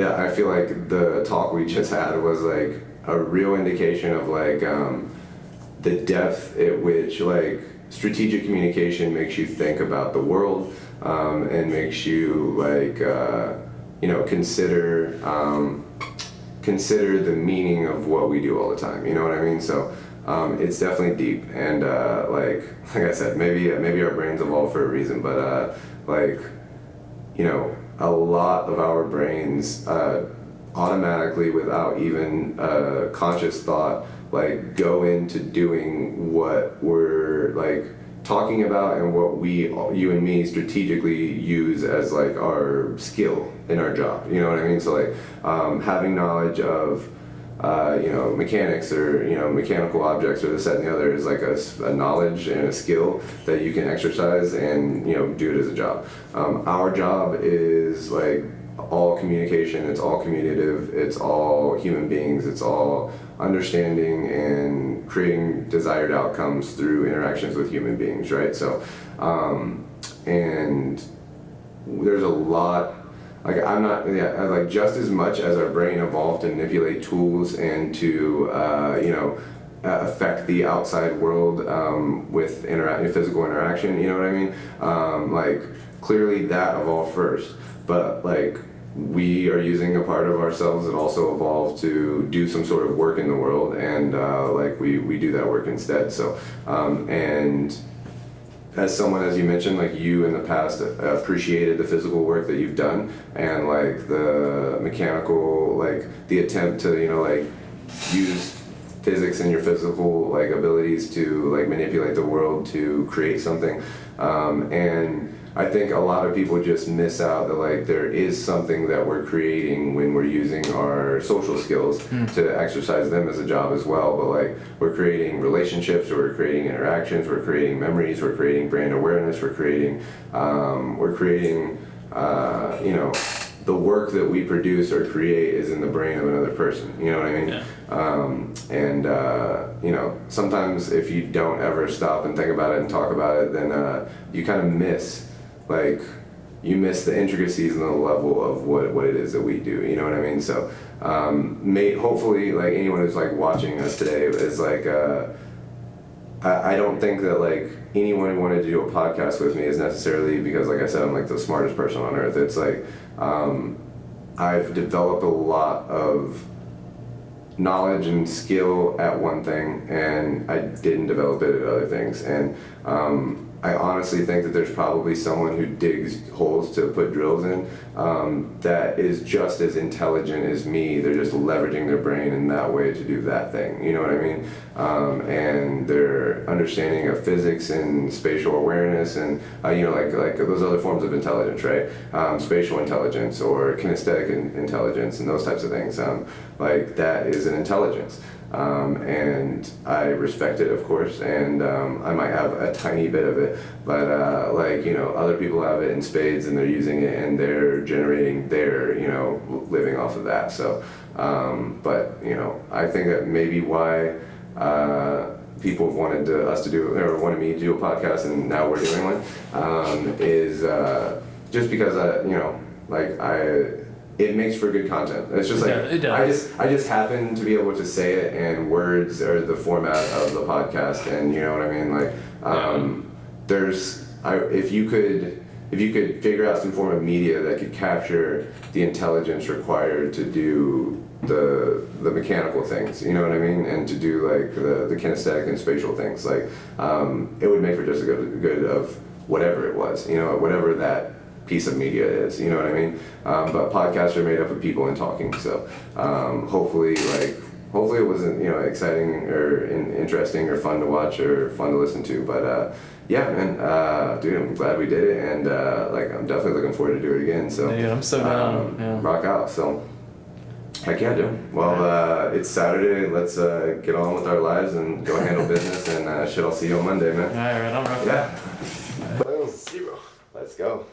I feel like the talk we just had was like a real indication of like the depth at which like strategic communication makes you think about the world, and makes you like consider the meaning of what we do all the time. You know what I mean? So it's definitely deep, and like I said, maybe our brains evolved for a reason, but a lot of our brains automatically, without even conscious thought, like go into doing what we're like talking about and what you and me strategically use as like our skill in our job. You know what I mean? So like having knowledge of mechanics or mechanical objects or this, that, and the other is like a knowledge and a skill that you can exercise and do it as a job. Our job is like all communication, it's all communicative, it's all human beings, it's all understanding and creating desired outcomes through interactions with human beings, right? So, and there's a lot, like like just as much as our brain evolved to manipulate tools and to, affect the outside world with physical interaction, you know what I mean? Like clearly that evolved first, but like we are using a part of ourselves that also evolved to do some sort of work in the world, and like we do that work instead. So and as someone, as you mentioned, like you in the past appreciated the physical work that you've done and like the mechanical, like the attempt to, you know, like use physics and your physical like abilities to like manipulate the world to create something. And I think a lot of people just miss out that like there is something that we're creating when we're using our social skills to exercise them as a job as well. But like we're creating relationships, or we're creating interactions, we're creating memories, we're creating brand awareness, we're creating you know, the work that we produce or create is in the brain of another person. You know what I mean? Yeah. You know, sometimes if you don't ever stop and think about it and talk about it, then you kind of miss, like, you miss the intricacies and the level of what it is that we do. You know what I mean? So, hopefully, like anyone who's like watching us today is like, I don't think that like anyone who wanted to do a podcast with me is necessarily because, like I said, I'm like the smartest person on earth. It's like I've developed a lot of knowledge and skill at one thing, and I didn't develop it at other things. And I honestly think that there's probably someone who digs holes to put drills in that is just as intelligent as me. They're just leveraging their brain in that way to do that thing. You know what I mean? And their understanding of physics and spatial awareness and you know, like those other forms of intelligence, right? Spatial intelligence or kinesthetic intelligence and those types of things. Like that is an intelligence. And I respect it, of course, and I might have a tiny bit of it, but like, you know, other people have it in spades and they're using it and they're generating their, you know, living off of that. So, but, you know, I think that maybe why people have wanted us to do, or wanted me to do a podcast and now we're doing one, is just because, you know, like it makes for good content. It's just like, Yeah, it does. I just happen to be able to say it, and words are the format of the podcast, and you know what I mean. Like, if you could figure out some form of media that could capture the intelligence required to do the mechanical things, you know what I mean, and to do like the kinesthetic and spatial things, like it would make for just a good of whatever it was, you know, whatever that piece of media is, you know what I mean? But podcasts are made up of people and talking, so hopefully it wasn't, you know, exciting or interesting or fun to watch or fun to listen to, but yeah, man, dude, I'm glad we did it, and like I'm definitely looking forward to do it again. So yeah, I'm so down. Yeah. Rock out. So heck yeah, dude. Well, it's Saturday. Let's get on with our lives and go handle business, and shit. I'll see you on Monday, man. All right, I'm rough. Yeah. Boom. Let's go.